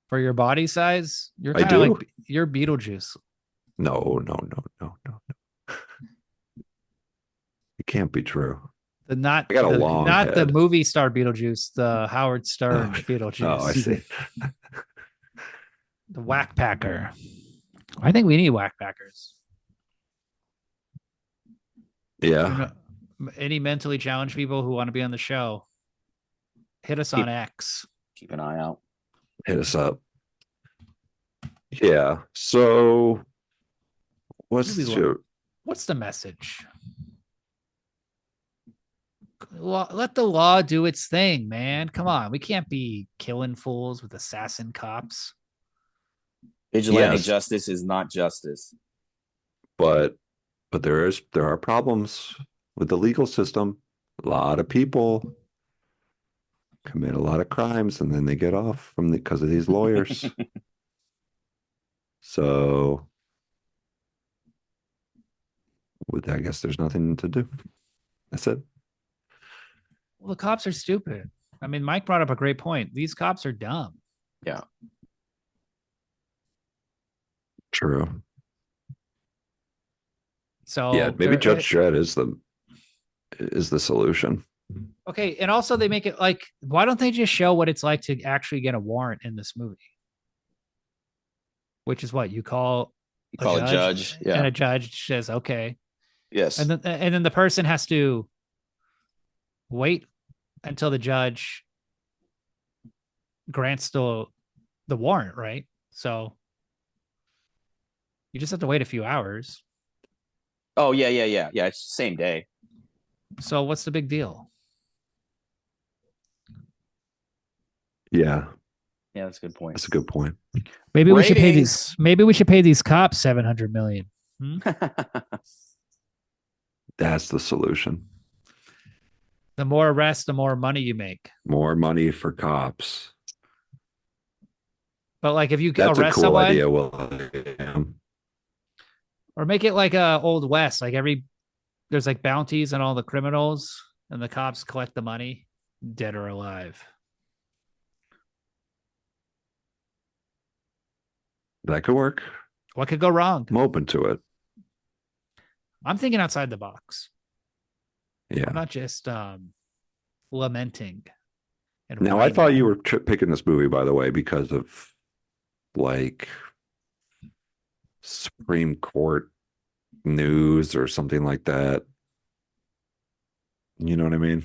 For your body size, you're I kind of do. like you're Beetlejuice. No. It can't be true. Not I got a long not the head. movie star Beetlejuice, the Howard Stern Beetlejuice. Oh, I see. The Whack Packer. I think we need Whack Packers. Yeah. You know, any mentally challenged people who want to be on the show, hit us on X. Keep an eye out. Hit us up. Yeah. So what's the message? Let the law do its thing, man. Come on. We can't be killing fools with assassin cops. Vigilante justice is not justice. But there are problems with the legal system. A lot of people commit a lot of crimes and then they get off because of these lawyers. So I guess there's nothing to do. That's it. Well, the cops are stupid. I mean, Mike brought up a great point. These cops are dumb. Yeah. True. So yeah, maybe Judge Dredd is the solution. Okay, and also they make it like, why don't they just show what it's like to actually get a warrant in this movie? Which is what you call a judge, yeah. And a judge says, okay. Yes. And then the person has to wait until the judge grants the warrant, right? So you just have to wait a few hours. Oh, yeah. It's the same day. So what's the big deal? Yeah. Yeah, that's a good point. That's a good point. Maybe we should pay these cops $700 million. That's the solution. The more arrests, the more money you make. More money for cops. But like if you That's arrest a cool someone, idea. Well, or make it like a Old West, like there's like bounties on all the criminals, and the cops collect the money, dead or alive. That could work. What could go wrong? I'm open to it. I'm thinking outside the box. Yeah. I'm not just lamenting. Now, I thought you were picking this movie, by the way, because of like Supreme Court news or something like that. You know what I mean?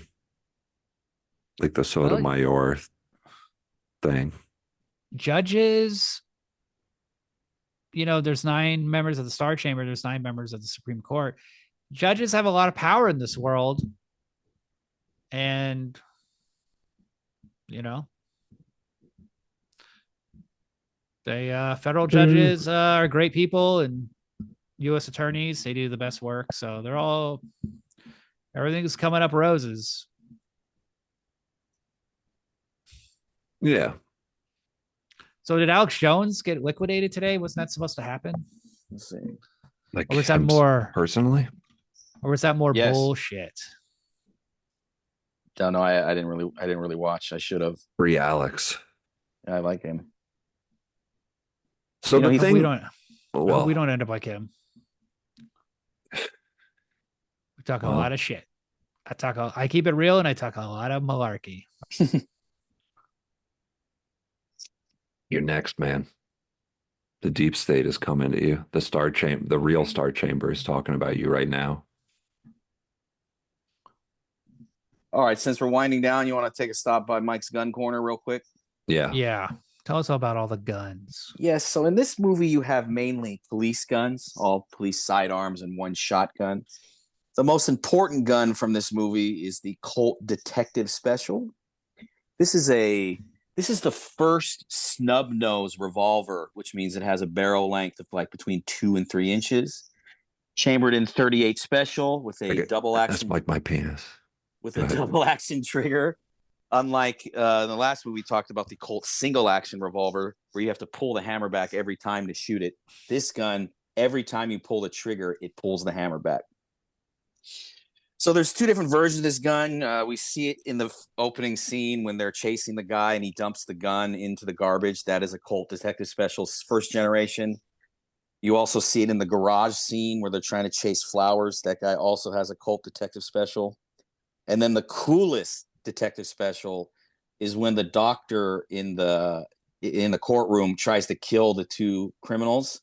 Like the Sotomayor thing. Judges there's 9 members of the Star Chamber. There's 9 members of the Supreme Court. Judges have a lot of power in this world. And, federal judges are great people, and U.S. attorneys, they do the best work. So everything's coming up roses. Yeah. So did Alex Jones get liquidated today? Wasn't that supposed to happen? Let's see. Like, or was that more personally? Or was that more Yes. bullshit? Don't know. I didn't really watch. I should have. Free Alex. I like him. So the thing, we don't end up like him. We talk a lot of shit. I keep it real, and I talk a lot of malarkey. You're next, man. The deep state is coming to you. The real Star Chamber is talking about you right now. All right, since we're winding down, you want to take a stop by Mike's gun corner real quick? Yeah. Yeah. Tell us all about all the guns. Yes. So in this movie, you have mainly police guns, all police sidearms, and one shotgun. The most important gun from this movie is the Colt Detective Special. This is the first snub nose revolver, which means it has a barrel length of like between 2 and 3 inches, chambered in .38 Special with a double action. That's like my penis. With a double action trigger. Unlike the last movie, we talked about the Colt single action revolver, where you have to pull the hammer back every time to shoot it. This gun, every time you pull the trigger, it pulls the hammer back. So there's 2 different versions of this gun. We see it in the opening scene when they're chasing the guy and he dumps the gun into the garbage. That is a Colt Detective Special, first generation. You also see it in the garage scene where they're trying to chase flowers. That guy also has a Colt Detective Special. And then the coolest Detective Special is when the doctor in the courtroom tries to kill the 2 criminals.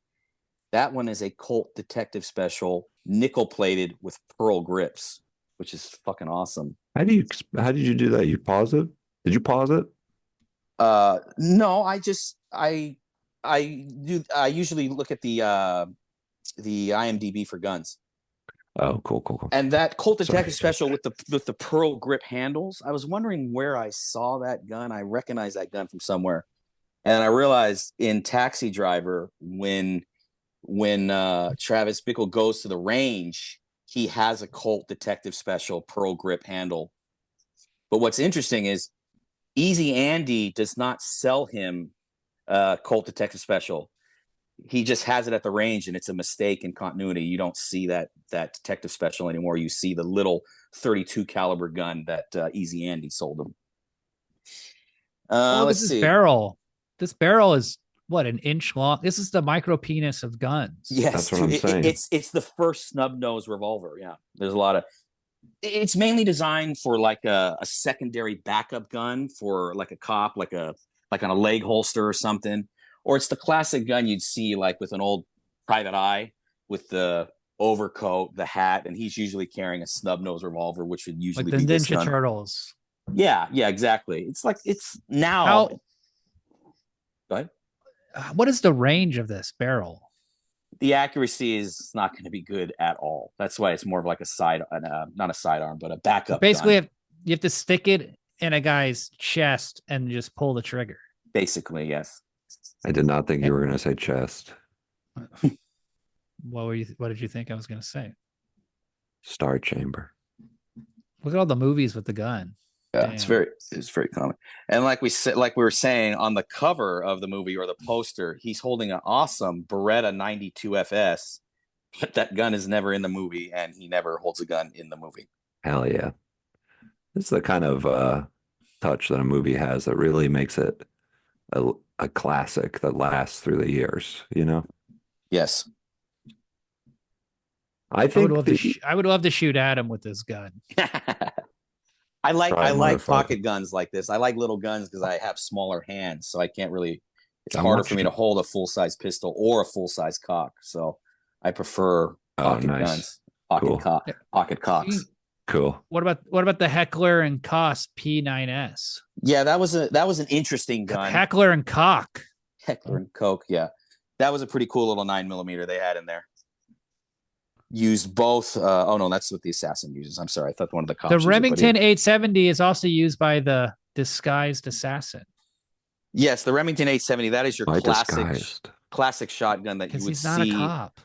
That one is a Colt Detective Special, nickel plated with pearl grips, which is fucking awesome. How did you do that? You pause it? Did you pause it? No, I usually look at the IMDb for guns. Oh, cool. And that Colt Detective Special with the pearl grip handles, I was wondering where I saw that gun. I recognize that gun from somewhere. And I realized in Taxi Driver, when Travis Bickle goes to the range, he has a Colt Detective Special pearl grip handle. But what's interesting is Easy Andy does not sell him Colt Detective Special. He just has it at the range, and it's a mistake in continuity. You don't see that Detective Special anymore. You see the little 32 caliber gun that Easy Andy sold him. Let's see. This barrel is what, an inch long? This is the micro penis of guns. Yes, that's what I'm saying. It's the first snub nose revolver. Yeah, there's a lot of. It's mainly designed for like a secondary backup gun for like a cop, like on a leg holster or something. Or it's the classic gun you'd see like with an old private eye with the overcoat, the hat, and he's usually carrying a snub nose revolver, which would usually like the be this Ninja gun. Turtles. Yeah, exactly. It's like it's now. Go ahead. What is the range of this barrel? The accuracy is not going to be good at all. That's why it's more of like not a sidearm, but a backup. Basically, gun. you have to stick it in a guy's chest and just pull the trigger. Basically, yes. I did not think you were going to say chest. What did you think I was going to say? Star Chamber. Look at all the movies with the gun. Yeah, Damn. it's very common. And like we were saying on the cover of the movie or the poster, he's holding an awesome Beretta 92 FS, but that gun is never in the movie, and he never holds a gun in the movie. Hell yeah. This is the kind of touch that a movie has that really makes it a classic that lasts through the years, you know? Yes. I think I would love to shoot at him with this gun. I like pocket guns like this. I like little guns because I have smaller hands, so I can't really. It's harder for me to hold a full size pistol or a full size cock. So I prefer pocket guns, pocket cocks. Cool. What about the Heckler and Koss P9S? Yeah, that was an interesting gun. Heckler and Koch. Heckler and Koch. Yeah, That was a pretty cool little 9mm they had in there. Used both. Oh no, that's what the assassin uses. I'm sorry, I thought one of the cops. The used it, but Remington 870 is also used by the disguised assassin. Yes, the Remington 870. That is your Disguised. classic shotgun that you Because would he's not see. a cop.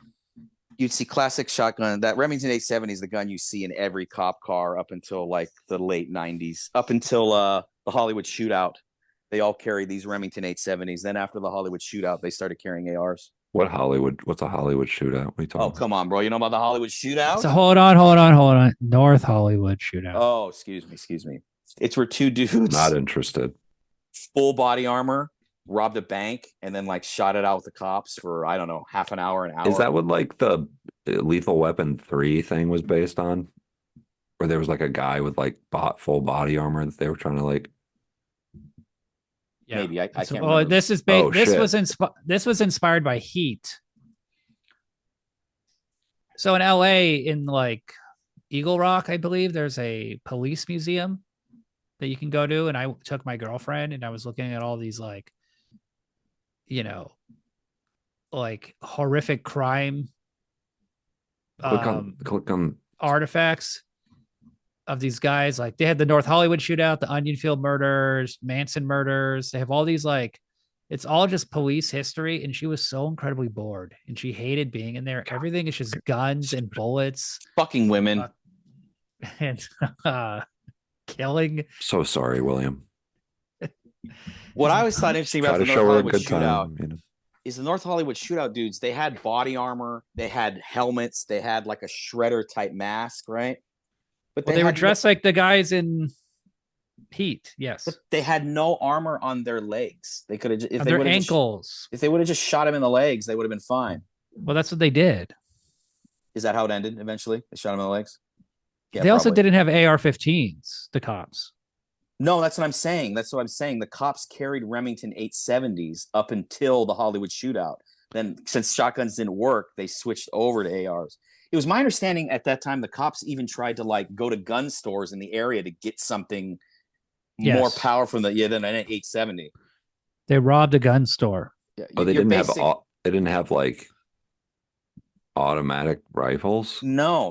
You'd see classic shotgun. That Remington 870 is the gun you see in every cop car up until like the late 90s, up until the Hollywood shootout. They all carried these Remington 870s. Then after the Hollywood shootout, they started carrying ARs. What's a Hollywood shootout? What are you talking about? Come on, bro. You know about the Hollywood shootout? So hold on. North Hollywood shootout. Oh, excuse me. It's where two dudes, Not interested. full body armor, robbed a bank and then like shot it out with the cops for, I don't know, half an hour, an hour. Is that what like the Lethal Weapon 3 thing was based on? Where there was like a guy with like full body armor that they were trying to like. Yeah. Maybe I can't Oh, remember. this is this was inspired by Heat. So in LA, in like Eagle Rock, I believe there's a police museum that you can go to, and I took my girlfriend, and I was looking at all these like, you know, like horrific crime Click on artifacts of these guys. Like they had the North Hollywood shootout, the Onion Field murders, Manson murders. They have all these like, it's all just police history. And she was so incredibly bored and she hated being in there. Everything is just guns and bullets. Fucking women. And killing. So sorry, William. What I always thought interesting about Try the to North show her a Hollywood good shootout time. You know? is the North Hollywood shootout dudes. They had body armor, they had helmets, they had like a shredder type mask, right? But Well, they were dressed like the guys in Heat. Yes. But they had no armor on their legs. They could have, if On they their would have ankles. if they would have just shot him in the legs, they would have been fine. Well, that's what they did. Is that how it ended eventually? They shot him in the legs? Yeah, They also probably. didn't have AR-15s, the cops. No, that's what I'm saying. That's what I'm saying. The cops carried Remington 870s up until the Hollywood shootout. Then, since shotguns didn't work, they switched over to ARs. It was my understanding at that time the cops even tried to like go to gun stores in the area to get something more powerful than an 870. They robbed a gun store. Yeah, Oh, they didn't have like automatic rifles. No.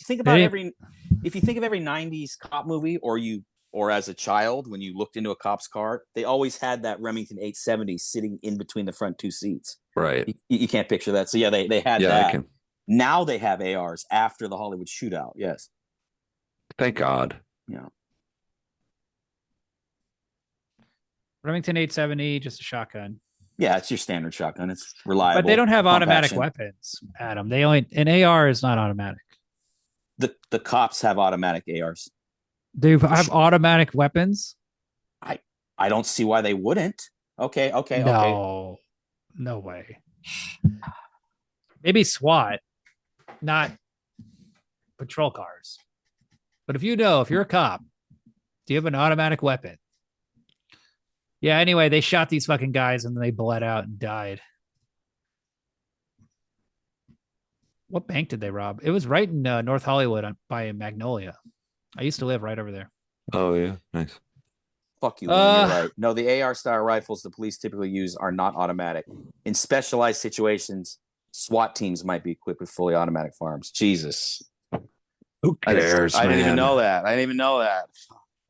Think about if you think of every 90s cop movie or as a child, when you looked into a cop's car, they always had that Remington 870 sitting in between the front two seats. Right. You can't picture that. So yeah, they had that. I can. Now they have ARs after the Hollywood shootout. Yes. Thank God. Yeah. Remington 870, just a shotgun. Yeah, it's your standard shotgun. It's reliable. But they don't have automatic action. weapons, Adam. An AR is not automatic. The cops have automatic ARs. They have automatic weapons? I don't see why they wouldn't. Okay. No way. Maybe SWAT, not patrol cars. But if you're a cop, do you have an automatic weapon? Yeah, anyway, they shot these fucking guys and then they bled out and died. What bank did they rob? It was right in North Hollywood by Magnolia. I used to live right over there. Oh, yeah. Nice. Fuck you, William, you're right. No, the AR-style rifles the police typically use are not automatic. In specialized situations, SWAT teams might be equipped with fully automatic firearms. Jesus. Who cares, I didn't even know that. I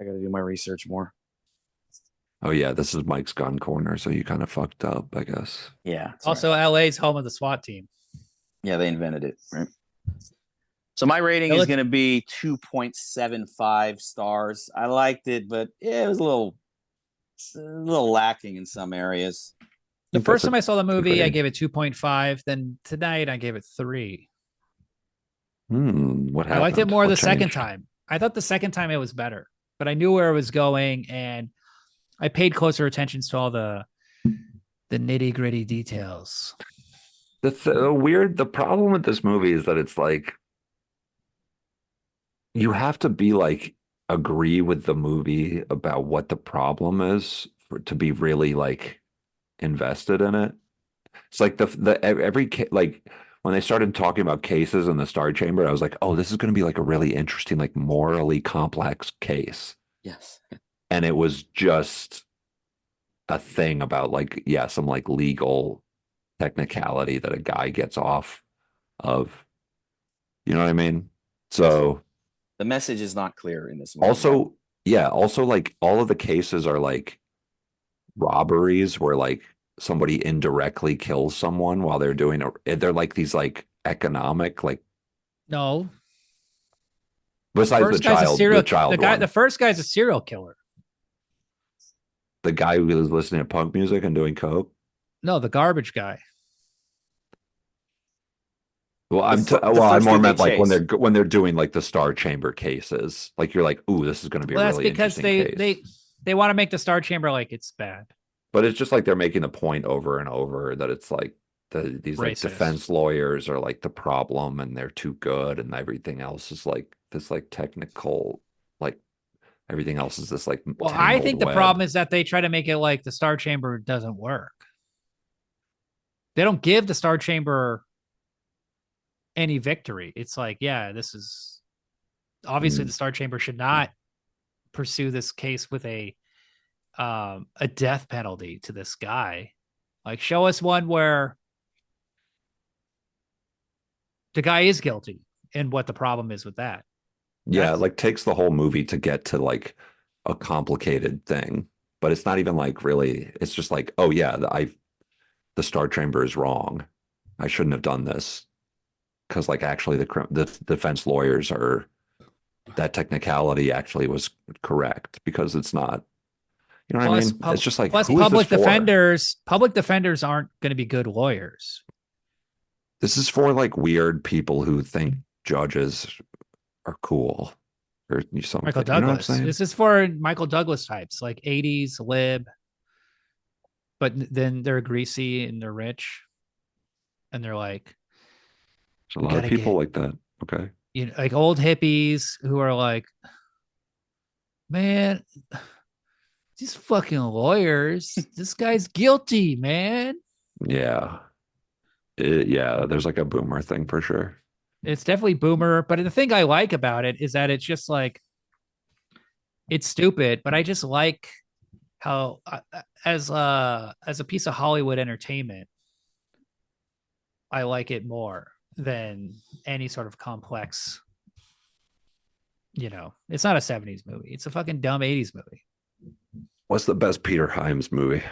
got to do my research more. Oh, yeah. This is Mike's gun corner, so you kind of fucked up, I guess. Yeah. Also, right. LA's home of the SWAT team. Yeah, they invented it, right? So my rating is going to be 2.75 stars. I liked it, but it was a little lacking in some areas. The first time I saw the movie, I gave it 2.5. Then tonight, I gave it 3. What happened? I liked it more the second time. I thought the second time it was better, but I knew where it was going, and I paid closer attention to all the nitty gritty details. The problem with this movie is that it's like you have to be like agree with the movie about what the problem is to be really like invested in it. It's like like when they started talking about cases in the Star Chamber, I was like, oh, this is going to be like a really interesting, like morally complex case. Yes. And it was just a thing about like, some like legal technicality that a guy gets off of. You know what I mean? So the message is not clear in this movie. also, yeah, also like all of the cases are like robberies where like somebody indirectly kills someone while they're doing they're like these like economic like No. besides the child one. The first guy's a serial killer. The guy who was listening to punk music and doing coke. No, the garbage guy. Well, I more meant like when they're doing like the Star Chamber cases, like you're like, ooh, this is going to be a really interesting case. They want to make the Star Chamber like it's bad. But it's just like they're making the point over and over that it's like these like defense lawyers are like the problem and they're too good and everything else is like this like technical, like everything else is this like. Well, I think the problem is that they try to make it like the Star Chamber doesn't work. They don't give the Star Chamber any victory. It's like, yeah, this is obviously the Star Chamber should not pursue this case with a death penalty to this guy. Like, show us one where the guy is guilty and what the problem is with that. Yeah, like takes the whole movie to get to like a complicated thing, but it's not even like really. It's just like, oh yeah, the Star Chamber is wrong. I shouldn't have done this. Because like actually the defense lawyers are that technicality actually was correct because it's not, you know what I mean? It's just like, plus public defenders aren't going to be good lawyers. This is for like weird people who think judges are cool or something. Michael Douglas. You know what I'm saying? This is for Michael Douglas types, like 80s lib, but then they're greasy and they're rich and they're like, there's a lot of people like that. Okay. You know, like old hippies who are like, man, these fucking lawyers, this guy's guilty, man. Yeah. Yeah. There's like a boomer thing for sure. It's definitely boomer. But the thing I like about it is that it's just like, it's stupid, but I just like how, as a piece of Hollywood entertainment, I like it more than any sort of complex, you know, it's not a 70s movie. It's a fucking dumb 80s movie. What's the best Peter Hyams movie?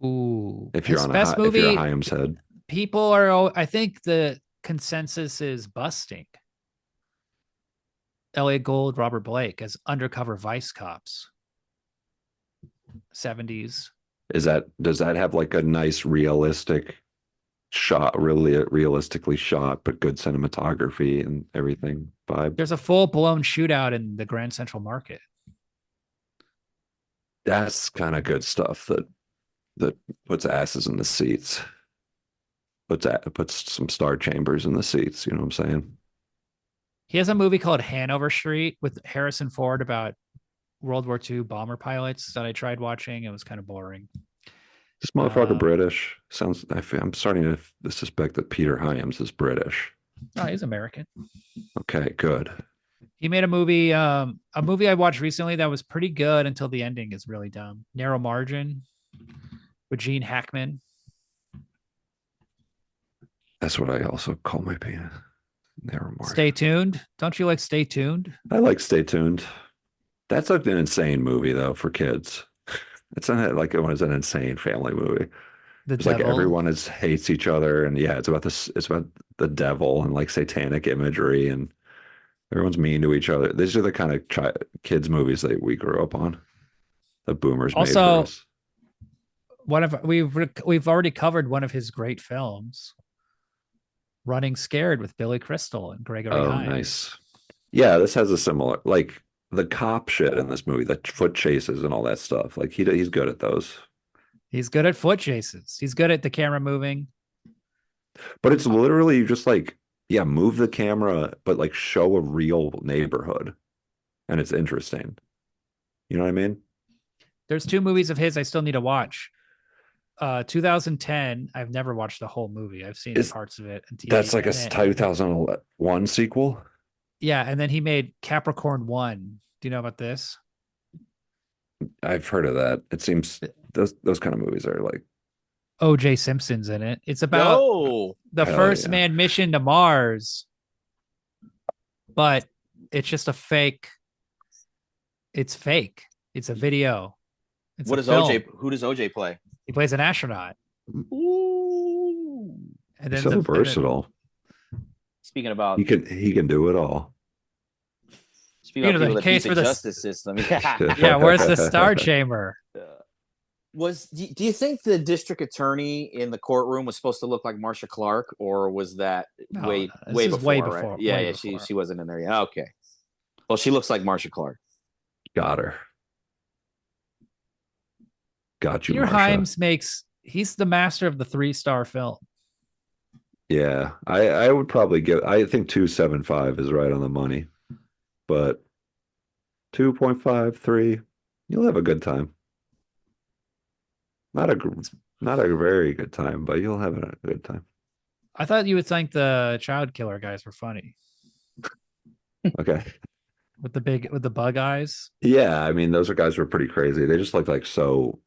Ooh. If you're on if you're a Hyams head. People are, I think the consensus is Busting. Elliot Gould, Robert Blake as undercover vice cops. 70s. Does that have like a nice realistic shot, really realistically shot, but good cinematography and everything vibe? There's a full-blown shootout in the Grand Central Market. That's kind of good stuff that puts asses in the seats. Puts some Star Chambers in the seats, you know what I'm saying? He has a movie called Hanover Street with Harrison Ford about World War II bomber pilots that I tried watching. It was kind of boring. This motherfucker British. Sounds. I'm starting to suspect that Peter Hyams is British. Oh, he's American. Okay, good. He made a movie I watched recently that was pretty good until the ending is really dumb. Narrow Margin with Gene Hackman. That's what I also call my penis. Narrow Margin. Stay Tuned. Don't you like Stay Tuned? I like Stay Tuned. That's like an insane movie though for kids. It's like it was an insane family movie. It's like everyone hates each other, and yeah, it's about this. It's about the devil and like satanic imagery, and everyone's mean to each other. These are the kind of kids movies that we grew up on. The boomers made for us. We've already covered one of his great films, Running Scared with Billy Crystal and Gregory Hines. Nice. Yeah, this has a similar like. The cop shit in this movie, the foot chases and all that stuff. Like he's good at those. He's good at foot chases. He's good at the camera moving. But it's literally just like, yeah, move the camera, but like show a real neighborhood. And it's interesting. You know what I mean? There's 2 movies of his I still need to watch. 2010, I've never watched the whole movie. I've seen parts of it. That's like a 2001 sequel? Yeah, and then he made Capricorn 1. Do you know about this? I've heard of that. It seems those kind of movies are like O.J. Simpson's in it. It's about No. the Hell first yeah. manned mission to Mars, but it's just a fake. It's fake. It's a video. It's What a does film. OJ? Who does OJ play? He plays an astronaut. Ooh. And He's then so versatile. Speaking about He can do it all. speaking of the people that case beat for the the- justice system. Yeah. Yeah, where's the star chamber? Do you think the district attorney in the courtroom was supposed to look like Marsha Clark, or was that No, way this way is before? way Right? before, Yeah, way yeah. before. She wasn't in there. Yeah. Okay. Well, she looks like Marsha Clark. Got her. Got you, Peter Marsha. Hyams he's the master of the 3-star film. Yeah, I would probably give. I think 2.75 is right on the money, but 2.53, you'll have a good time. Not a very good time, but you'll have a good time. I thought you would think the child killer guys were funny Okay. with the bug eyes. Yeah, I mean, those guys were pretty crazy. They just look like so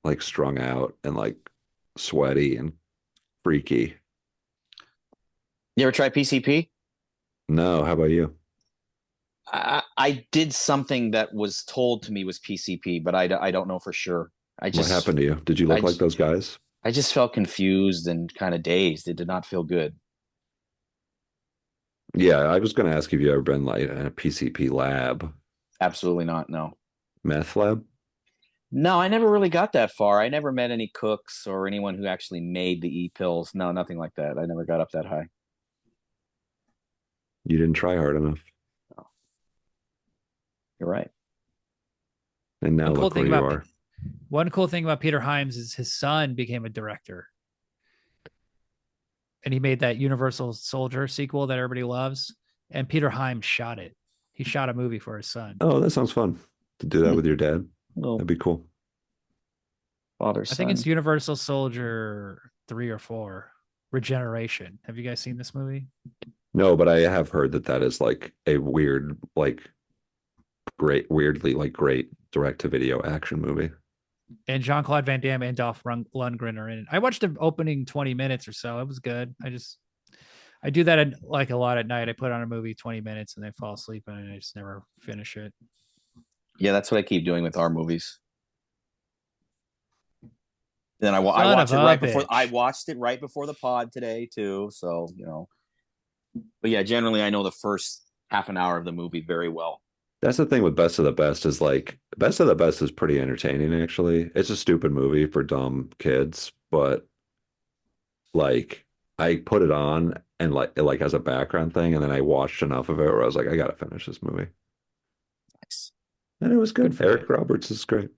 like strung out and like sweaty and freaky. You ever try PCP? No, how about you? I did something that was told to me was PCP, but I don't know for sure. What happened to you? Did you look like those guys? I just felt confused and kind of dazed. It did not feel good. Yeah, I was going to ask if you ever been like in a PCP lab, Absolutely not. No. meth lab. No, I never really got that far. I never met any cooks or anyone who actually made the e-pills. No, nothing like that. I never got up that high. You didn't try hard enough, You're right. and now One cool look where thing you about are. One cool thing about Peter Hyams is his son became a director. And he made that Universal Soldier sequel that everybody loves. And Peter Hyams shot it. He shot a movie for his son. Oh, that sounds fun to do that with your dad. Well, That'd be cool. father, I think son. it's Universal Soldier 3 or 4. Regeneration. Have you guys seen this movie? No, but I have heard that is like a weird, like weirdly like great direct-to-video action movie. And Jean-Claude Van Damme and Dolph Lundgren are in it. I watched the opening 20 minutes or so. It was good. I do that like a lot at night. I put on a movie 20 minutes and then fall asleep and I just never finish it. Yeah, that's what I keep doing with our movies. Then I watch it right before. I watched it right before the pod today too. So but yeah, generally I know the first half an hour of the movie very well. That's the thing with Best of the Best is like Best of the Best is pretty entertaining actually. It's a stupid movie for dumb kids, but like I put it on and like as a background thing, and then I watched enough of it where I was like, I gotta finish this movie. Nice. And it was good. Eric Roberts is great.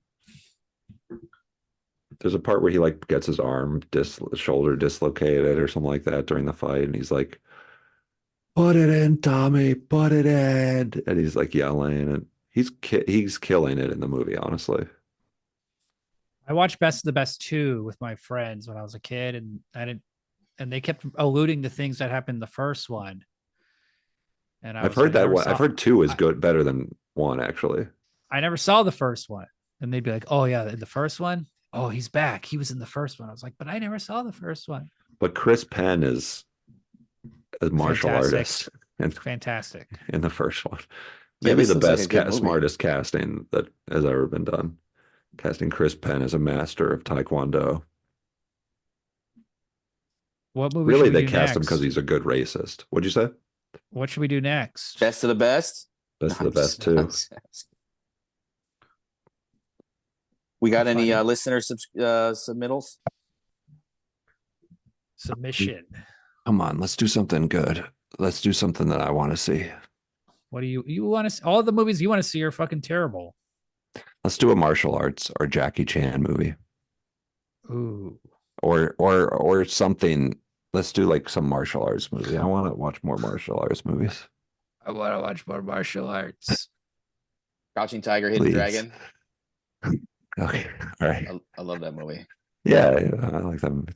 There's a part where he like gets his shoulder dislocated or something like that during the fight, and he's like, "Put it in, Tommy, put it in," and he's like yelling, and he's killing it in the movie. Honestly, I watched Best of the Best 2 with my friends when I was a kid, and they kept alluding to things that happened in the first one. And I've heard that one. I've heard 2 is better than 1 actually. I never saw the first one, and they'd be like, "Oh yeah, in the first one, oh he's back. He was in the first one." I was like, "But I never saw the first one." But Chris Penn is a martial artist and fantastic in the first one. Yeah, Maybe the looks best, like smartest casting that has ever been done. Casting Chris Penn as a master of Taekwondo. What movie? Really, should we they do cast him next? because he's a good racist. What'd you say? What should we do next? Best of the best. Best of the best too. We got any listener submittals? Submission. Come on, let's do something good. Let's do something that I want to see. What do you want to? All the movies you want to see are fucking terrible. Let's do a martial arts or Jackie Chan movie. Ooh. Or something. Let's do like some martial arts movie. I want to watch more martial arts movies. I want to watch more martial arts. Crouching Tiger, Hidden Please. Dragon. Okay, all right. I love that movie. Yeah, I like that movie.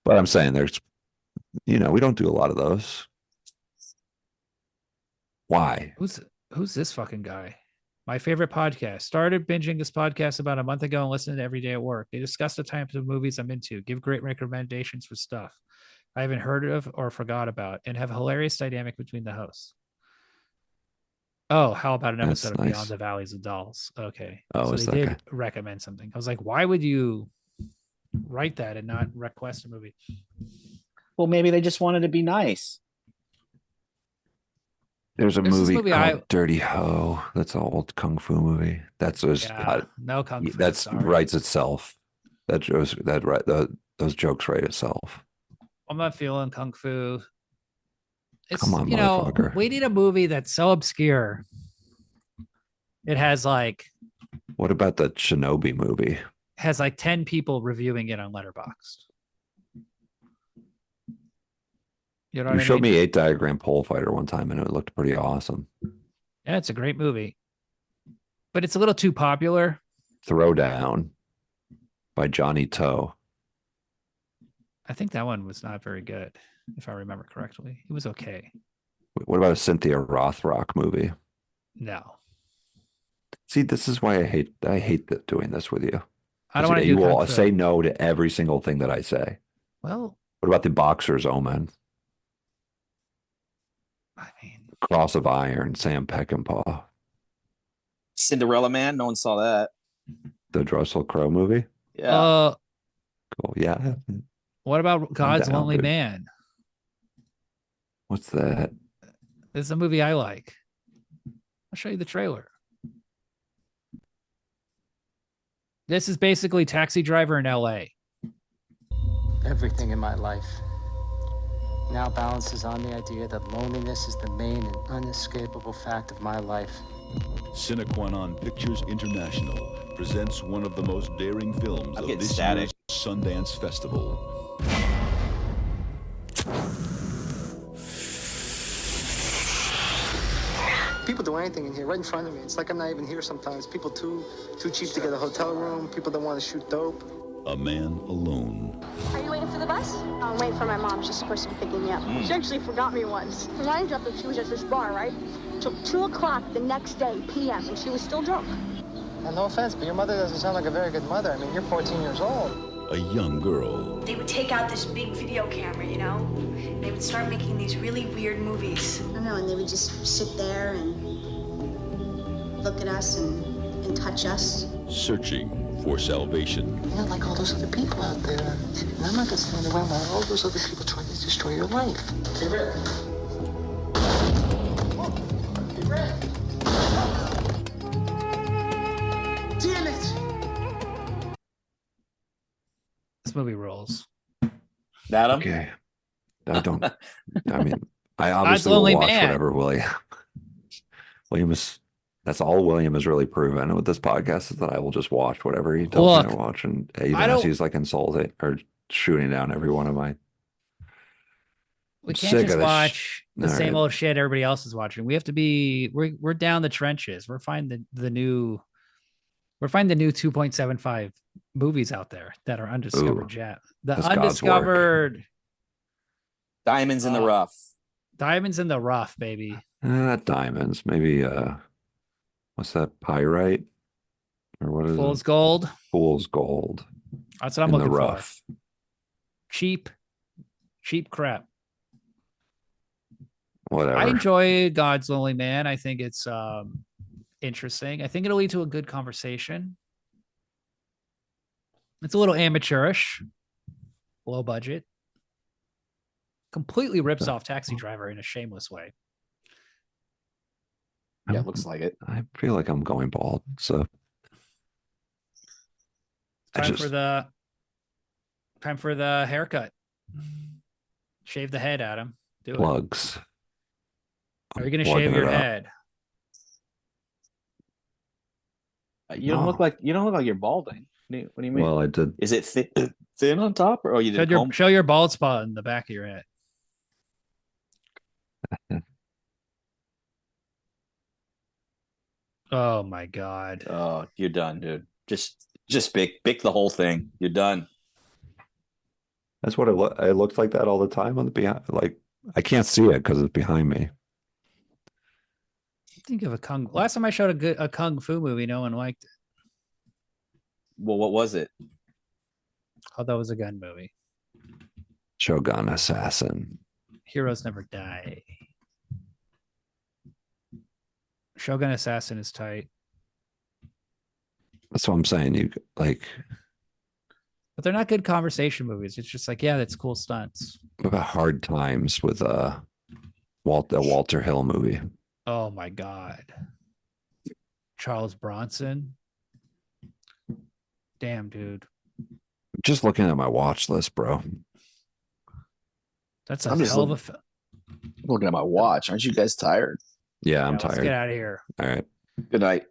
But I'm saying there's, we don't do a lot of those. Why? Who's this fucking guy? My favorite podcast. Started binging this podcast about a month ago and listened to it every day at work. They discuss the types of movies I'm into, give great recommendations for stuff I haven't heard of or forgot about, and have a hilarious dynamic between the hosts. Oh, how about an That's episode of nice. Beyond the Valleys of Dolls? Okay. Oh, so is they that did okay? recommend something. I was like, why would you write that and not request a movie? Well, maybe they just wanted to be nice. There's a This is movie movie called Dirty Ho. That's an old kung fu movie. That's just no kung fu. that's sorry. writes itself. That shows that right. Those jokes write itself. I'm not feeling kung fu. It's, Come on, motherfucker. we need a movie that's so obscure. It has like What about the Shinobi movie? 10 people reviewing it on Letterboxd. You know what You I showed mean? me 8 Diagram Pole Fighter one time, and it looked pretty awesome. Yeah, it's a great movie, but it's a little too popular. Throwdown by Johnny Toe. I think that one was not very good, if I remember correctly. It was okay. What about a Cynthia Rothrock movie? No, See, this is why I hate doing this with you. I don't want to do You will kung fu. say no to every single thing that I say. Well, What about the Boxer's Omen? I mean, Cross of Iron, Sam Peckinpah. Cinderella Man. No one saw that. The Russell Crowe movie? Yeah. Cool. Yeah. What about God's down, Lonely dude. Man? What's that? This is a movie I like. I'll show you the trailer. This is basically Taxi Driver in LA. Everything in my life now balances on the idea that loneliness is the main and unescapable fact of my life. Sine Qua Non Pictures International presents one of the most daring films I'm of getting this static. year's Sundance Festival. People do anything in here right in front of me. It's like I'm not even here sometimes. People too cheap to get a hotel room. People that want to shoot dope. A Man Alone. Are you waiting for the bus? I'm waiting for my mom. She's supposed to be picking me up. She actually forgot me once. When I dropped her, she was at this bar, right? Till 2 o'clock the next day, p.m., and she was still drunk. And no offense, but your mother doesn't sound like a very good mother. I mean, you're 14 years old. A young girl. They would take out this big video camera, you know? They would start making these really weird movies. I don't know, and they would just sit there and look at us and touch us. Searching for salvation. You're not like all those other people out there. And I'm not gonna stand around while all those other people try to destroy your life. Hey, Rick. Hey, Rick. Damn it! This movie rolls. Adam? Okay. I don't. I mean, I God's obviously will Lonely watch Man. whatever William is. That's all William has really proven with this podcast is that I will just watch whatever he tells me to watch, and even as he's like insulting or shooting down every one of my. We I'm can't sick just of this watch the All same right. old shit everybody else is watching. We have to be. We're down the trenches. We're finding the new. We're finding the new 2.75 movies out there that are undiscovered gem. The that's God's work. undiscovered Diamonds in the rough. diamonds in the rough, baby. Not diamonds. Maybe what's that? Pyrite or what is Fool's it? gold. Fool's gold. That's what I'm in looking the for. rough. Cheap crap. Whatever. I enjoy God's Lonely Man. I think it's interesting. I think it'll lead to a good conversation. It's a little amateurish, low budget. Completely rips off Taxi Driver in a shameless way. Yeah, it looks like it. I feel like I'm going bald. So Time for the haircut. Shave the head, Adam. Do it. plugs. Are you going to Plugging shave your it up. head? You don't look like you're balding. What do you mean? Well, I did. Is it thin on top, or you did Show your bald spot in the back of your head. Oh my God. Oh, you're done, dude. Just pick the whole thing. You're done. That's what it looks like that all the time on the behind. Like I can't see it because it's behind me. think of a kung. Last time I showed a kung fu movie, no one liked it. Well, what was it? Oh, that was a gun movie. Shogun Assassin. Heroes Never Die. Shogun Assassin is tight. That's what I'm saying. You like, but they're not good conversation movies. It's just like, yeah, that's cool stunts. what about Hard Times with Walter Hill movie? Oh my God. Charles Bronson. Damn, dude. Just looking at my watch list, bro. That's a hell of a film. Looking at my watch. Aren't you guys tired? Yeah, I'm Let's tired. get out of here. All right. Good night.